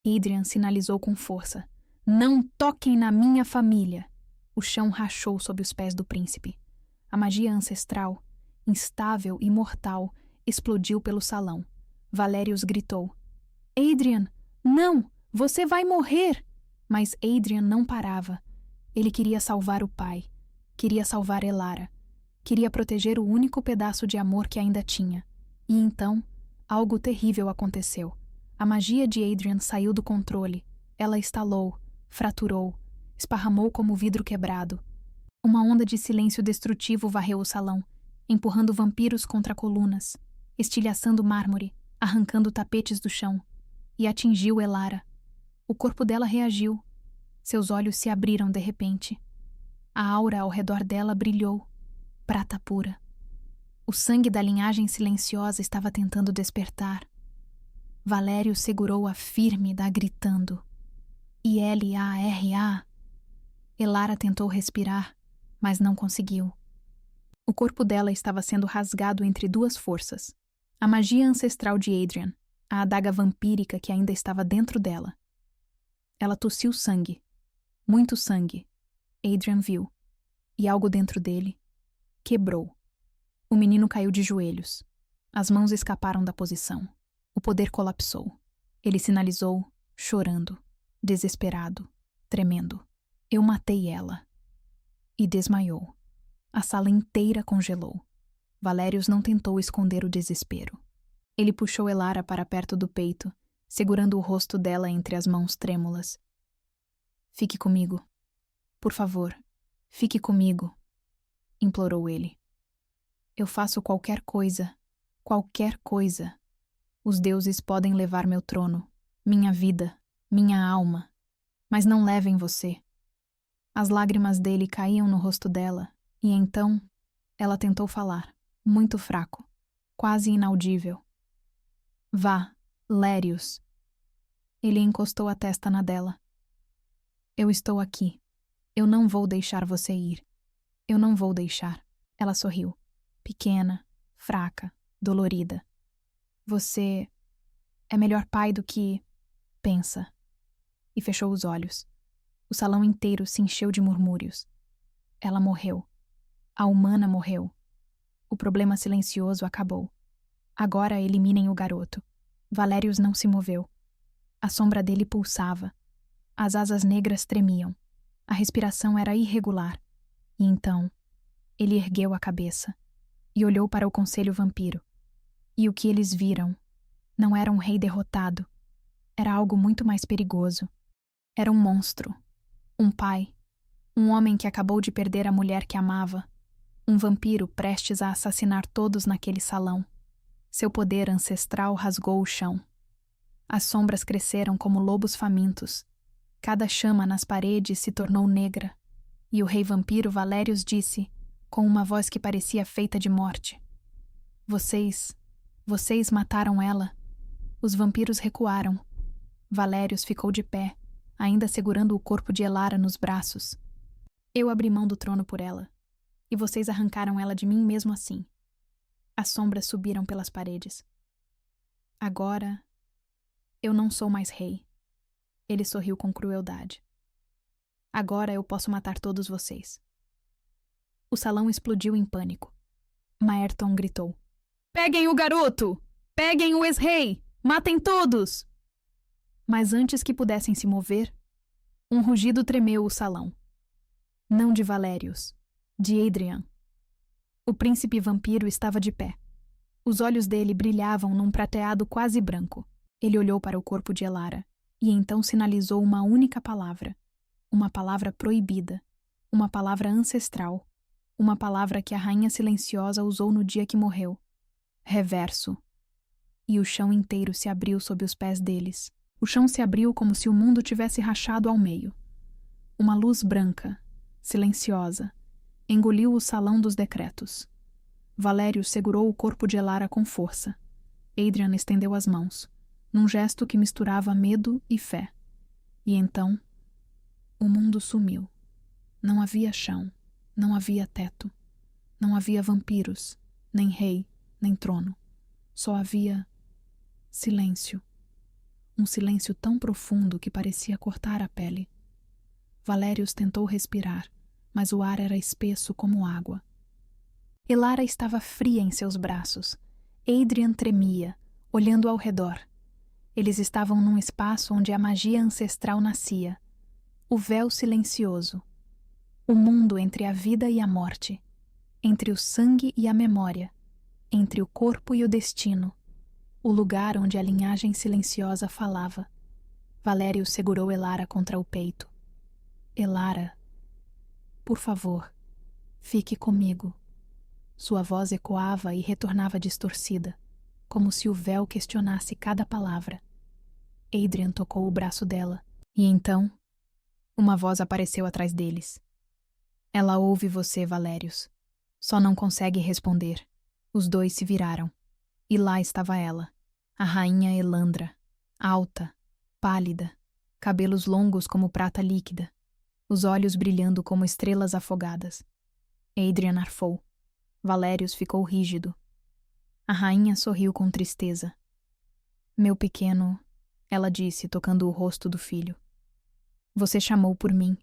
Speaker 1: Adrian sinalizou com força. Não toquem na minha família! O chão rachou sob os pés do príncipe. A magia ancestral, instável e mortal, explodiu pelo salão. Valérius gritou. Adrian, não! Você vai morrer! Mas Adrian não parava. Ele queria salvar o pai. Queria salvar Elara. Queria proteger o único pedaço de amor que ainda tinha. E então, algo terrível aconteceu. A magia de Adrian saiu do controle. Ela estalou, fraturou, esparramou como vidro quebrado. Uma onda de silêncio destrutivo varreu o salão, empurrando vampiros contra colunas, estilhaçando mármore, arrancando tapetes do chão, e atingiu Elara. O corpo dela reagiu. Seus olhos se abriram de repente. A aura ao redor dela brilhou, prata pura. O sangue da linhagem silenciosa estava tentando despertar. Valério segurou-a firme-da gritando. ILARA. Elara tentou respirar, mas não conseguiu. O corpo dela estava sendo rasgado entre duas forças. A magia ancestral de Adrian, a adaga vampírica que ainda estava dentro dela. Ela tossiu sangue. Muito sangue. Adrian viu. E algo dentro dele quebrou. O menino caiu de joelhos. As mãos escaparam da posição. O poder colapsou. Ele sinalizou, chorando, desesperado, tremendo. Eu matei ela. E desmaiou. A sala inteira congelou. Valérios não tentou esconder o desespero. Ele puxou Elara para perto do peito, segurando o rosto dela entre as mãos trêmulas. Fique comigo. Por favor, fique comigo, implorou ele. Eu faço qualquer coisa. Qualquer coisa. Os deuses podem levar meu trono, minha vida, minha alma, mas não levem você. As lágrimas dele caíam no rosto dela, e então ela tentou falar, muito fraco, quase inaudível. Vá, Lérios. Ele encostou a testa na dela. Eu estou aqui. Eu não vou deixar você ir. Eu não vou deixar. Ela sorriu, pequena, fraca, dolorida. Você é melhor pai do que... pensa. E fechou os olhos. O salão inteiro se encheu de murmúrios. Ela morreu. A humana morreu. O problema silencioso acabou. Agora eliminem o garoto. Valérios não se moveu. A sombra dele pulsava. As asas negras tremiam. A respiração era irregular. E então, ele ergueu a cabeça e olhou para o conselho vampiro. E o que eles viram não era um rei derrotado. Era algo muito mais perigoso. Era um monstro. Um pai. Um homem que acabou de perder a mulher que amava. Um vampiro prestes a assassinar todos naquele salão. Seu poder ancestral rasgou o chão. As sombras cresceram como lobos famintos. Cada chama nas paredes se tornou negra. E o rei vampiro Valérios disse, com uma voz que parecia feita de morte: Vocês mataram ela. Os vampiros recuaram. Valérios ficou de pé, ainda segurando o corpo de Elara nos braços. Eu abri mão do trono por ela. E vocês arrancaram ela de mim mesmo assim. As sombras subiram pelas paredes. Agora, eu não sou mais rei. Ele sorriu com crueldade. Agora eu posso matar todos vocês. O salão explodiu em pânico. Maerton gritou. Peguem o garoto! Peguem o ex-rei! Matem todos! Mas antes que pudessem se mover, um rugido tremeu o salão. Não de Valérios, de Adrian. O príncipe vampiro estava de pé. Os olhos dele brilhavam num prateado quase branco. Ele olhou para o corpo de Elara e então sinalizou uma única palavra. Uma palavra proibida. Uma palavra ancestral. Uma palavra que a rainha silenciosa usou no dia que morreu. Reverso. E o chão inteiro se abriu sob os pés deles. O chão se abriu como se o mundo tivesse rachado ao meio. Uma luz branca, silenciosa, engoliu o salão dos decretos. Valério segurou o corpo de Elara com força. Adrian estendeu as mãos, num gesto que misturava medo e fé. E então, o mundo sumiu. Não havia chão, não havia teto. Não havia vampiros, nem rei, nem trono. Só havia silêncio. Um silêncio tão profundo que parecia cortar a pele. Valérios tentou respirar, mas o ar era espesso como água. Elara estava fria em seus braços. Adrian tremia, olhando ao redor. Eles estavam num espaço onde a magia ancestral nascia. O véu silencioso. O mundo entre a vida e a morte. Entre o sangue e a memória. Entre o corpo e o destino. O lugar onde a linhagem silenciosa falava. Valério segurou Elara contra o peito. Elara, por favor, fique comigo. Sua voz ecoava e retornava distorcida, como se o véu questionasse cada palavra. Adrian tocou o braço dela, e então, uma voz apareceu atrás deles. Ela ouve você, Valérios. Só não consegue responder. Os dois se viraram. E lá estava ela, a rainha Elandra, alta, pálida, cabelos longos como prata líquida, os olhos brilhando como estrelas afogadas. Adrian arfou. Valérios ficou rígido. A rainha sorriu com tristeza. Meu pequeno, ela disse, tocando o rosto do filho. Você chamou por mim,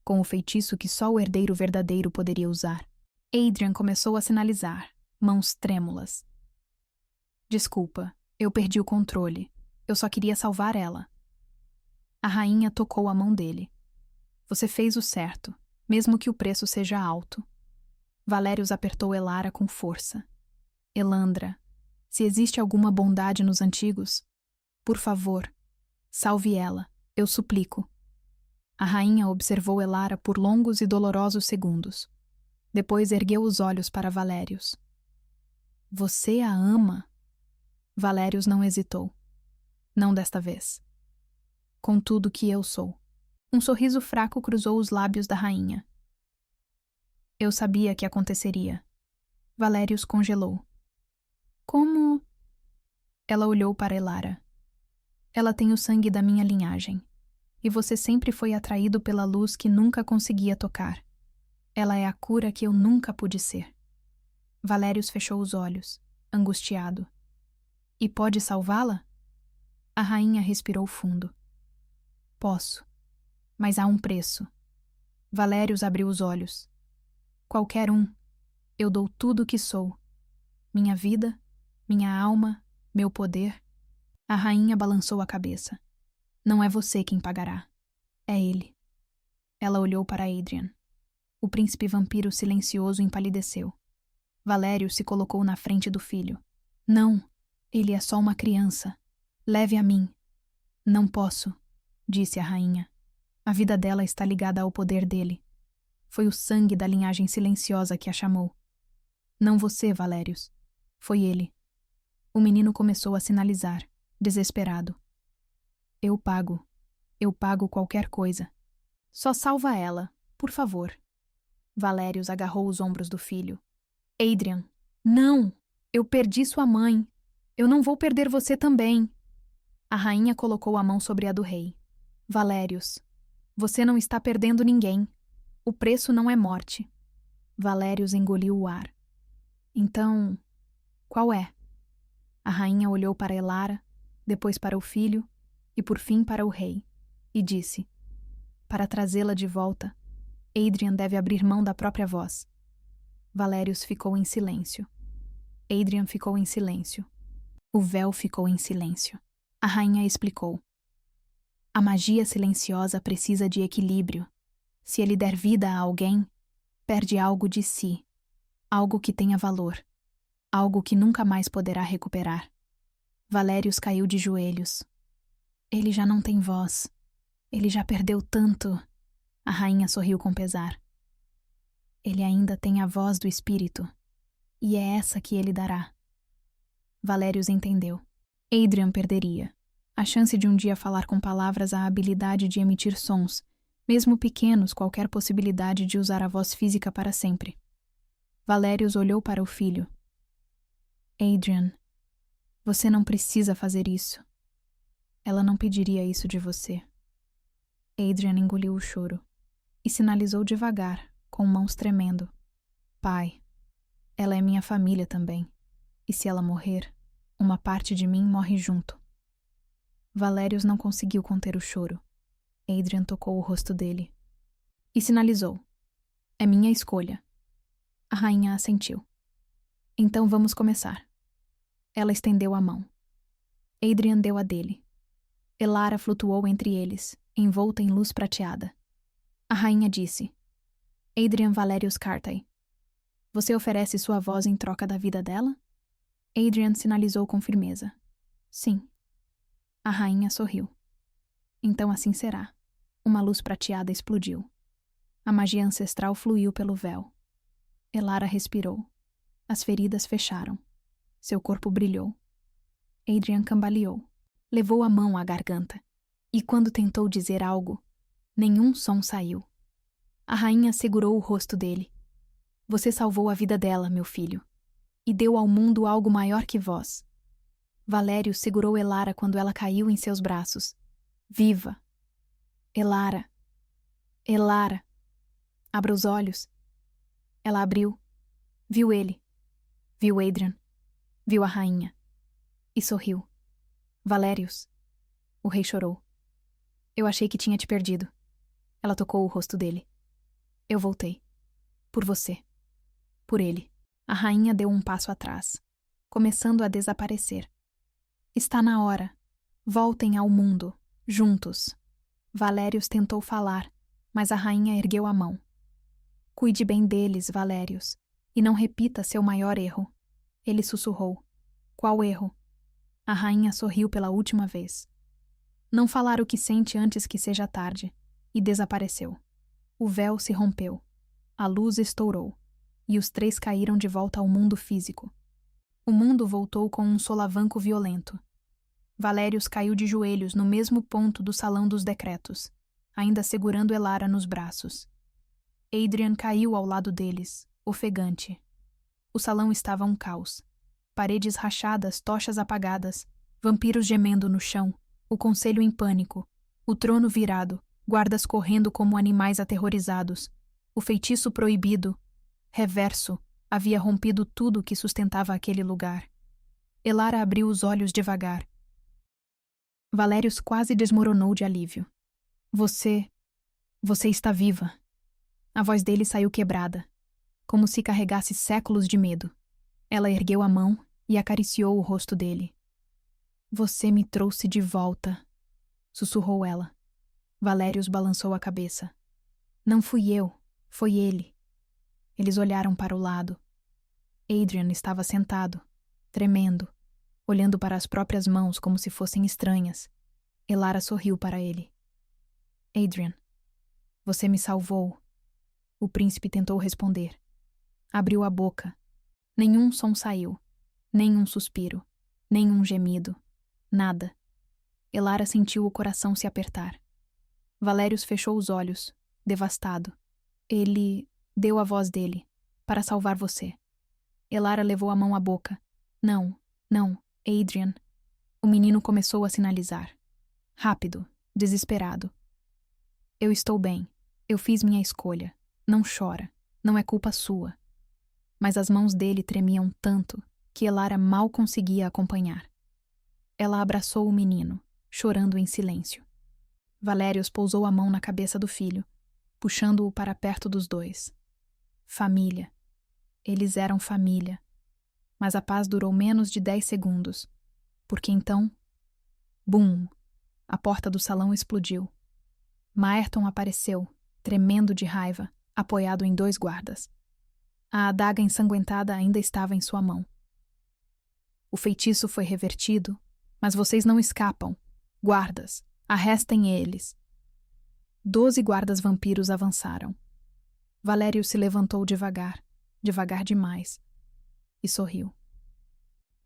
Speaker 1: com o feitiço que só o herdeiro verdadeiro poderia usar. Adrian começou a sinalizar, mãos trêmulas. Desculpa, eu perdi o controle. Eu só queria salvar ela. A rainha tocou a mão dele. Você fez o certo, mesmo que o preço seja alto. Valérios apertou Elara com força. Elandra, se existe alguma bondade nos antigos, por favor, salve ela, eu suplico. A rainha observou Elara por longos e dolorosos segundos. Depois ergueu os olhos para Valérios. Você a ama? Valérios não hesitou. Não desta vez. Com tudo que eu sou. Um sorriso fraco cruzou os lábios da rainha. Eu sabia que aconteceria. Valérios congelou. Como? Ela olhou para Elara. Ela tem o sangue da minha linhagem. E você sempre foi atraído pela luz que nunca conseguia tocar. Ela é a cura que eu nunca pude ser. Valérios fechou os olhos, angustiado. E pode salvá-la? A rainha respirou fundo. Posso, mas há um preço. Valérios abriu os olhos. Qualquer um. Eu dou tudo o que sou. Minha vida, minha alma, meu poder. A rainha balançou a cabeça. Não é você quem pagará. É ele. Ela olhou para Adrian. O príncipe vampiro silencioso empalideceu. Valérios se colocou na frente do filho. Não, ele é só uma criança. Leve a mim. Não posso, disse a rainha. A vida dela está ligada ao poder dele. Foi o sangue da linhagem silenciosa que a chamou. Não você, Valérios. Foi ele. O menino começou a sinalizar, desesperado. Eu pago qualquer coisa. Só salva ela, por favor. Valérios agarrou os ombros do filho. Adrian, não! Eu perdi sua mãe. Eu não vou perder você também. A rainha colocou a mão sobre a do rei. Valérios, você não está perdendo ninguém. O preço não é morte. Valérios engoliu o ar. Então, qual é? A rainha olhou para Elara, depois para o filho e por fim para o rei, e disse: para trazê-la de volta, Adrian deve abrir mão da própria voz. Valérios ficou em silêncio. Adrian ficou em silêncio. O véu ficou em silêncio. A rainha explicou. A magia silenciosa precisa de equilíbrio. Se ele der vida a alguém, perde algo de si, algo que tenha valor, algo que nunca mais poderá recuperar. Valérios caiu de joelhos. Ele já não tem voz. Ele já perdeu tanto. A rainha sorriu com pesar. Ele ainda tem a voz do espírito, e é essa que ele dará. Valérios entendeu. Adrian perderia. A chance de um dia falar com palavras, a habilidade de emitir sons, mesmo pequenos, qualquer possibilidade de usar a voz física para sempre. Valérios olhou para o filho. Adrian, você não precisa fazer isso. Ela não pediria isso de você. Adrian engoliu o choro e sinalizou devagar, com mãos tremendo. Pai, ela é minha família também, e se ela morrer, uma parte de mim morre junto. Valérios não conseguiu conter o choro. Adrian tocou o rosto dele e sinalizou. É minha escolha. A rainha assentiu. Então vamos começar. Ela estendeu a mão. Adrian deu a dele. Elara flutuou entre eles, envolta em luz prateada. A rainha disse: Adrian Valérios Cartay, você oferece sua voz em troca da vida dela? Adrian sinalizou com firmeza. Sim. A rainha sorriu. Então assim será. Uma luz prateada explodiu. A magia ancestral fluiu pelo véu. Elara respirou. As feridas fecharam. Seu corpo brilhou. Adrian cambaleou. Levou a mão à garganta. E quando tentou dizer algo, nenhum som saiu. A rainha segurou o rosto dele. Você salvou a vida dela, meu filho, e deu ao mundo algo maior que vós. Valério segurou Elara quando ela caiu em seus braços. Viva! Elara! Elara! Abra os olhos. Ela abriu. Viu ele. Viu Adrian. Viu a rainha. E sorriu. Valérios. O rei chorou. Eu achei que tinha te perdido. Ela tocou o rosto dele. Eu voltei. Por você. Por ele. A rainha deu um passo atrás, começando a desaparecer. Está na hora. Voltem ao mundo, juntos. Valérios tentou falar, mas a rainha ergueu a mão. Cuide bem deles, Valérios, e não repita seu maior erro. Ele sussurrou. Qual erro? A rainha sorriu pela última vez. Não falar o que sente antes que seja tarde, e desapareceu. O véu se rompeu. A luz estourou, e os três caíram de volta ao mundo físico. O mundo voltou com um solavanco violento. Valérios caiu de joelhos no mesmo ponto do salão dos decretos, ainda segurando Elara nos braços. Adrian caiu ao lado deles, ofegante. O salão estava um caos. Paredes rachadas, tochas apagadas, vampiros gemendo no chão, o conselho em pânico, o trono virado, guardas correndo como animais aterrorizados. O feitiço proibido, reverso, havia rompido tudo que sustentava aquele lugar. Elara abriu os olhos devagar. Valérios quase desmoronou de alívio. Você está viva. A voz dele saiu quebrada, como se carregasse séculos de medo. Ela ergueu a mão e acariciou o rosto dele. Você me trouxe de volta, sussurrou ela. Valérios balançou a cabeça. Não fui eu, foi ele. Eles olharam para o lado. Adrian estava sentado, tremendo, olhando para as próprias mãos como se fossem estranhas. Elara sorriu para ele. Adrian, você me salvou. O príncipe tentou responder. Abriu a boca. Nenhum som saiu. Nem um suspiro. Nem um gemido. Nada. Elara sentiu o coração se apertar. Valérios fechou os olhos, devastado. Ele deu a voz dele, para salvar você. Elara levou a mão à boca. Não, Adrian. O menino começou a sinalizar. Rápido, desesperado. Eu estou bem. Eu fiz minha escolha. Não chora. Não é culpa sua. Mas as mãos dele tremiam tanto que Elara mal conseguia acompanhar. Ela abraçou o menino, chorando em silêncio. Valérios pousou a mão na cabeça do filho, puxando-o para perto dos dois. Família. Eles eram família. Mas a paz durou menos de 10 segundos, porque então... Bum! A porta do salão explodiu. Maerton apareceu, tremendo de raiva, apoiado em 2 guardas. A adaga ensanguentada ainda estava em sua mão. O feitiço foi revertido, mas vocês não escapam. Guardas, arrestem eles. 12 guardas vampiros avançaram. Valério se levantou devagar demais, e sorriu.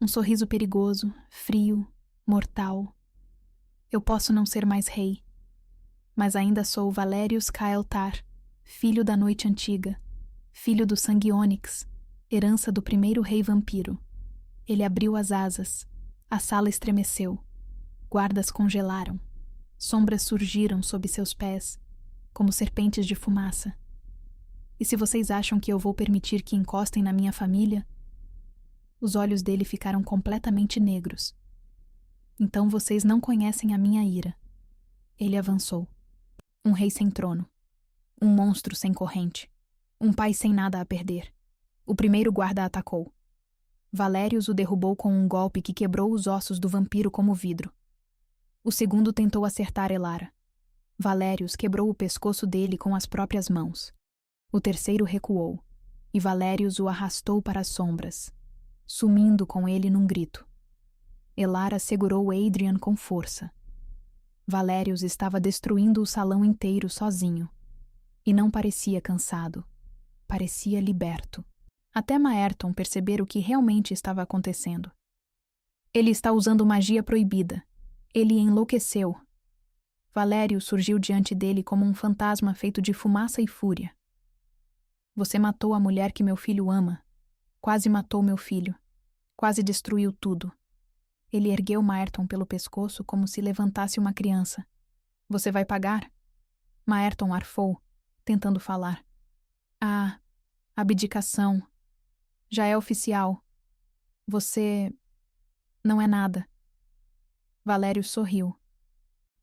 Speaker 1: Um sorriso perigoso, frio, mortal. Eu posso não ser mais rei, mas ainda sou Valérios Kael'thar, filho da noite antiga, filho do sangue ônix, herança do primeiro rei vampiro. Ele abriu as asas, a sala estremeceu, guardas congelaram, sombras surgiram sob seus pés, como serpentes de fumaça. E se vocês acham que eu vou permitir que encostem na minha família? Os olhos dele ficaram completamente negros. Então vocês não conhecem a minha ira. Ele avançou. Um rei sem trono. Um monstro sem corrente. Um pai sem nada a perder. O primeiro guarda atacou. Valérios o derrubou com um golpe que quebrou os ossos do vampiro como vidro. O segundo tentou acertar Elara. Valérios quebrou o pescoço dele com as próprias mãos. O terceiro recuou, e Valérios o arrastou para as sombras, sumindo com ele num grito. Elara segurou Adrian com força. Valérios estava destruindo o salão inteiro sozinho, e não parecia cansado, parecia liberto. até Maerton perceber o que realmente estava acontecendo. Ele está usando magia proibida. Ele enlouqueceu. Valério surgiu diante dele como um fantasma feito de fumaça e fúria. Você matou a mulher que meu filho ama. Quase matou meu filho. Quase destruiu tudo. Ele ergueu Maerton pelo pescoço como se levantasse uma criança. Você vai pagar? Maerton arfou, tentando falar. Ah, abdicação. Já é oficial. Você não é nada. Valério sorriu.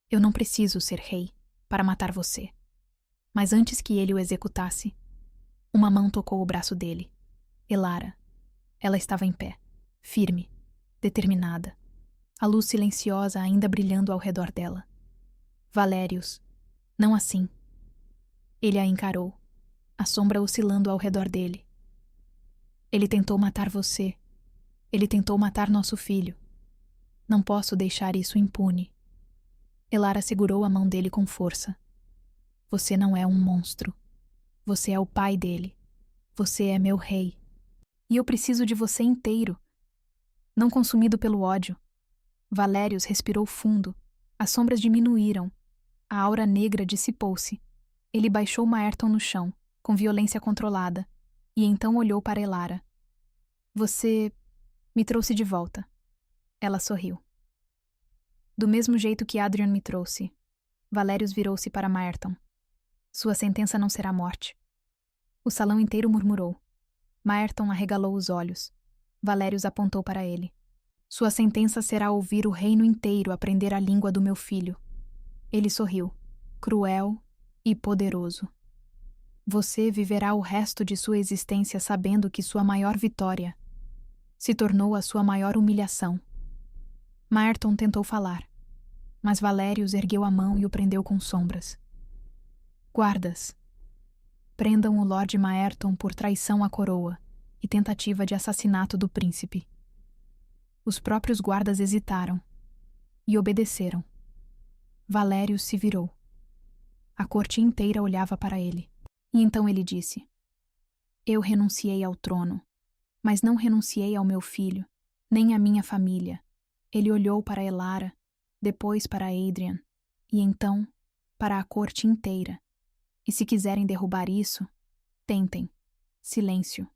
Speaker 1: Eu não preciso ser rei para matar você. Mas antes que ele o executasse, uma mão tocou o braço dele. Elara. Ela estava em pé, firme, determinada. A luz silenciosa ainda brilhando ao redor dela. Valérios. Não assim. Ele a encarou, a sombra oscilando ao redor dele. Ele tentou matar você. Ele tentou matar nosso filho. Não posso deixar isso impune. Elara segurou a mão dele com força. Você não é um monstro. Você é o pai dele. Você é meu rei. E eu preciso de você inteiro. Não consumido pelo ódio. Valérios respirou fundo. As sombras diminuíram. A aura negra dissipou-se. Ele baixou Maerton no chão, com violência controlada, e então olhou para Elara. Você me trouxe de volta. Ela sorriu. Do mesmo jeito que Adrian me trouxe. Valérios virou-se para Maerton. Sua sentença não será morte. O salão inteiro murmurou. Maerton arregalou os olhos. Valérios apontou para ele. Sua sentença será ouvir o reino inteiro aprender a língua do meu filho. Ele sorriu, cruel e poderoso. Você viverá o resto de sua existência sabendo que sua maior vitória se tornou a sua maior humilhação. Maerton tentou falar, mas Valérios ergueu a mão e o prendeu com sombras. Guardas. Prendam o Lorde Maerton por traição à coroa e tentativa de assassinato do príncipe. Os próprios guardas hesitaram e obedeceram. Valérios se virou. A corte inteira olhava para ele. E então ele disse: Eu renunciei ao trono, mas não renunciei ao meu filho, nem à minha família. Ele olhou para Elara, depois para Adrian, e então para a corte inteira. E se quiserem derrubar isso, tentem. Silêncio.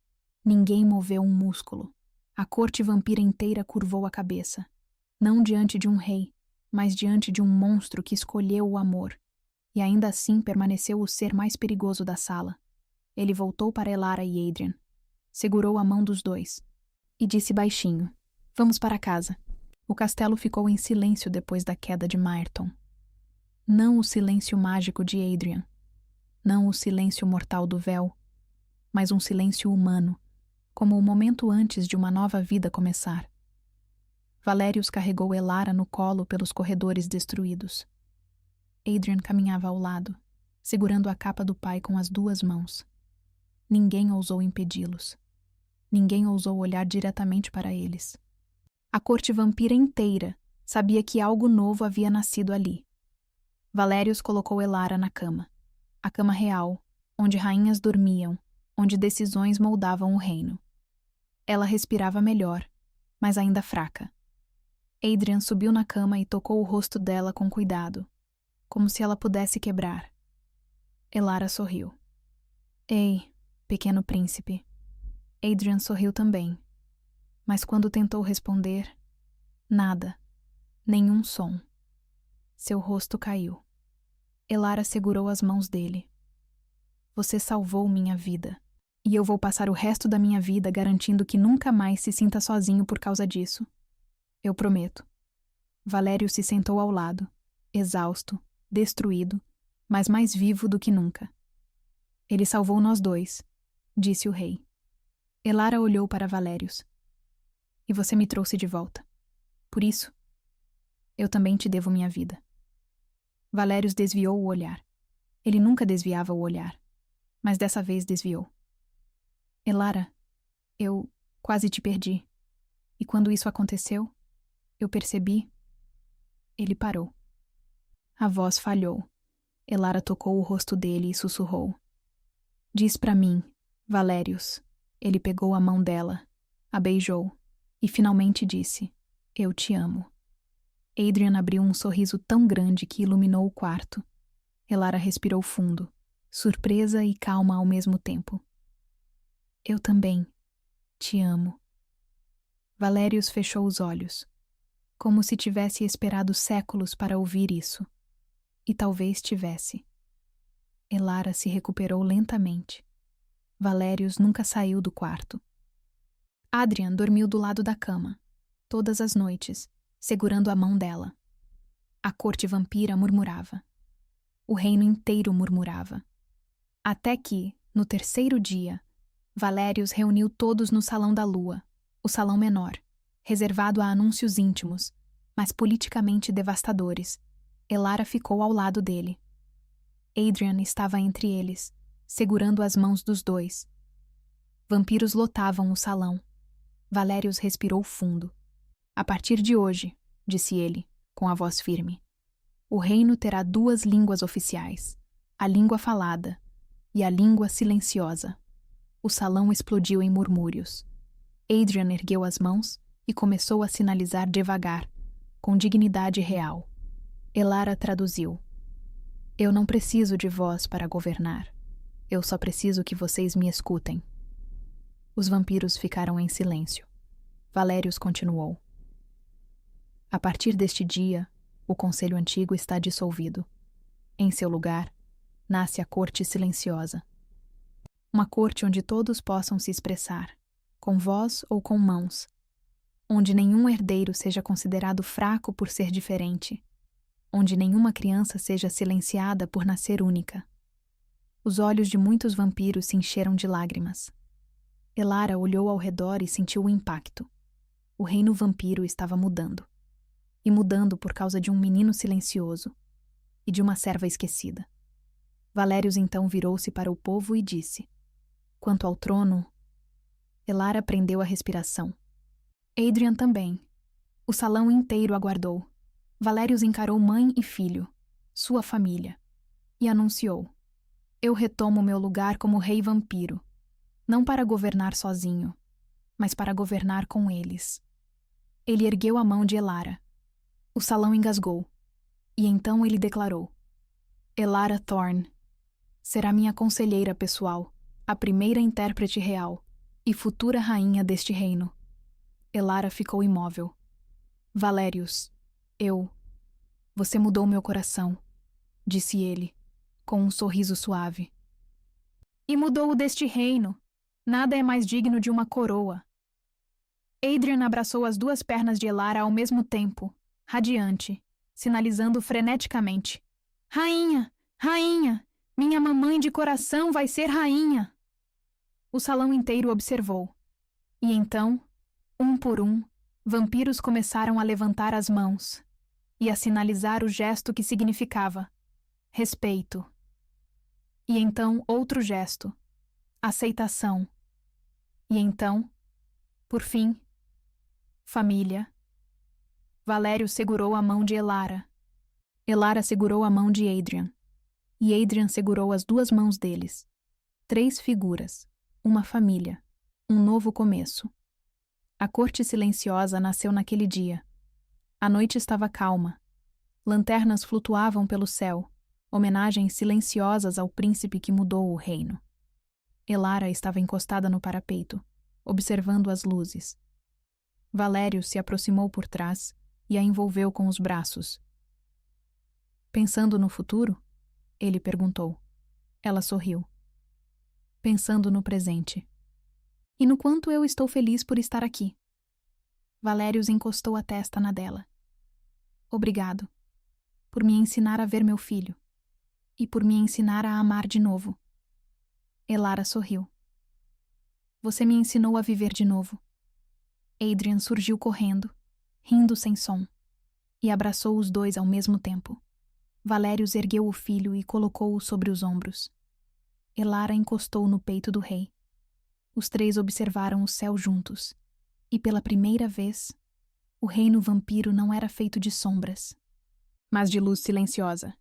Speaker 1: Ninguém moveu um músculo. A corte vampira inteira curvou a cabeça. Não diante de um rei, mas diante de um monstro que escolheu o amor. E ainda assim permaneceu o ser mais perigoso da sala. Ele voltou para Elara e Adrian. Segurou a mão dos dois. E disse baixinho: Vamos para casa. O castelo ficou em silêncio depois da queda de Maerton. Não o silêncio mágico de Adrian. Não o silêncio mortal do véu. Mas um silêncio humano, como o momento antes de uma nova vida começar. Valérios carregou Elara no colo pelos corredores destruídos. Adrian caminhava ao lado, segurando a capa do pai com as duas mãos. Ninguém ousou impedi-los. Ninguém ousou olhar diretamente para eles. A corte vampira inteira sabia que algo novo havia nascido ali. Valérios colocou Elara na cama. A cama real, onde rainhas dormiam, onde decisões moldavam o reino. Ela respirava melhor, mas ainda fraca. Adrian subiu na cama e tocou o rosto dela com cuidado, como se ela pudesse quebrar. Elara sorriu. Ei, pequeno príncipe. Adrian sorriu também, mas quando tentou responder, nada, nenhum som. Seu rosto caiu. Elara segurou as mãos dele. Você salvou minha vida, e eu vou passar o resto da minha vida garantindo que nunca mais se sinta sozinho por causa disso. Eu prometo. Valério se sentou ao lado, exausto, destruído, mas mais vivo do que nunca. Ele salvou nós dois, disse o rei. Elara olhou para Valérios. E você me trouxe de volta. Por isso, eu também te devo minha vida. Valérios desviou o olhar. Ele nunca desviava o olhar, mas dessa vez desviou. Elara, eu quase te perdi. E quando isso aconteceu, eu percebi... Ele parou. A voz falhou. Elara tocou o rosto dele e sussurrou. Diz pra mim, Valérios, Ele pegou a mão dela, a beijou e finalmente disse: Eu te amo. Adrian abriu um sorriso tão grande que iluminou o quarto. Elara respirou fundo, surpresa e calma ao mesmo tempo. Eu também te amo. Valérius fechou os olhos, como se tivesse esperado séculos para ouvir isso. E talvez tivesse. Elara se recuperou lentamente. Valérius nunca saiu do quarto. Adrian dormiu do lado da cama, todas as noites, segurando a mão dela. A corte vampira murmurava. O reino inteiro murmurava. Até que, no terceiro dia, Valérius reuniu todos no Salão da Lua, o salão menor, reservado a anúncios íntimos, mas politicamente devastadores. Elara ficou ao lado dele. Adrian estava entre eles, segurando as mãos dos dois. Vampiros lotavam o salão. Valérius respirou fundo. A partir de hoje, disse ele, com a voz firme, o reino terá 2 línguas oficiais, a língua falada e a língua silenciosa. O salão explodiu em murmúrios. Adrian ergueu as mãos e começou a sinalizar devagar, com dignidade real. Elara traduziu. Eu não preciso de voz para governar. Eu só preciso que vocês me escutem. Os vampiros ficaram em silêncio. Valérius continuou. A partir deste dia, o Conselho Antigo está dissolvido. Em seu lugar, nasce a Corte Silenciosa. Uma corte onde todos possam se expressar, com voz ou com mãos. Onde nenhum herdeiro seja considerado fraco por ser diferente. Onde nenhuma criança seja silenciada por nascer única. Os olhos de muitos vampiros se encheram de lágrimas. Elara olhou ao redor e sentiu o impacto. O reino vampiro estava mudando. E mudando por causa de um menino silencioso e de uma serva esquecida. Valérius então virou-se para o povo e disse: Quanto ao trono... Elara prendeu a respiração. Adrian também. O salão inteiro aguardou. Valérius encarou mãe e filho, sua família, e anunciou: Eu retomo meu lugar como rei vampiro, não para governar sozinho, mas para governar com eles. Ele ergueu a mão de Elara. O salão engasgou, e então ele declarou: Elara Thorne será minha conselheira pessoal, a primeira intérprete real e futura rainha deste reino. Elara ficou imóvel. Valérius, você mudou meu coração, disse ele, com um sorriso suave. E mudou o deste reino. Nada é mais digno de uma coroa. Adrian abraçou as 2 pernas de Elara ao mesmo tempo, radiante, sinalizando freneticamente: Rainha! Rainha! Minha mamãe de coração vai ser rainha! O salão inteiro observou. E então, um por um, vampiros começaram a levantar as mãos e a sinalizar o gesto que significava respeito. E então outro gesto, aceitação. E então, por fim, família. Valérius segurou a mão de Elara. Elara segurou a mão de Adrian. E Adrian segurou as 2 mãos deles. 3 figuras, uma família, um novo começo. A corte silenciosa nasceu naquele dia. A noite estava calma. Lanternas flutuavam pelo céu, homenagens silenciosas ao príncipe que mudou o reino. Elara estava encostada no parapeito, observando as luzes. Valérius se aproximou por trás e a envolveu com os braços. Pensando no futuro? Ele perguntou. Ela sorriu. Pensando no presente. E no quanto eu estou feliz por estar aqui. Valérius encostou a testa na dela. Obrigado. Por me ensinar a ver meu filho. E por me ensinar a amar de novo. Elara sorriu. Você me ensinou a viver de novo. Adrian surgiu correndo, rindo sem som, e abraçou os 2 ao mesmo tempo. Valérius ergueu o filho e colocou-o sobre os ombros. Elara encostou no peito do rei. Os 3 observaram o céu juntos, e pela primeira vez, o reino vampiro não era feito de sombras, mas de luz silenciosa.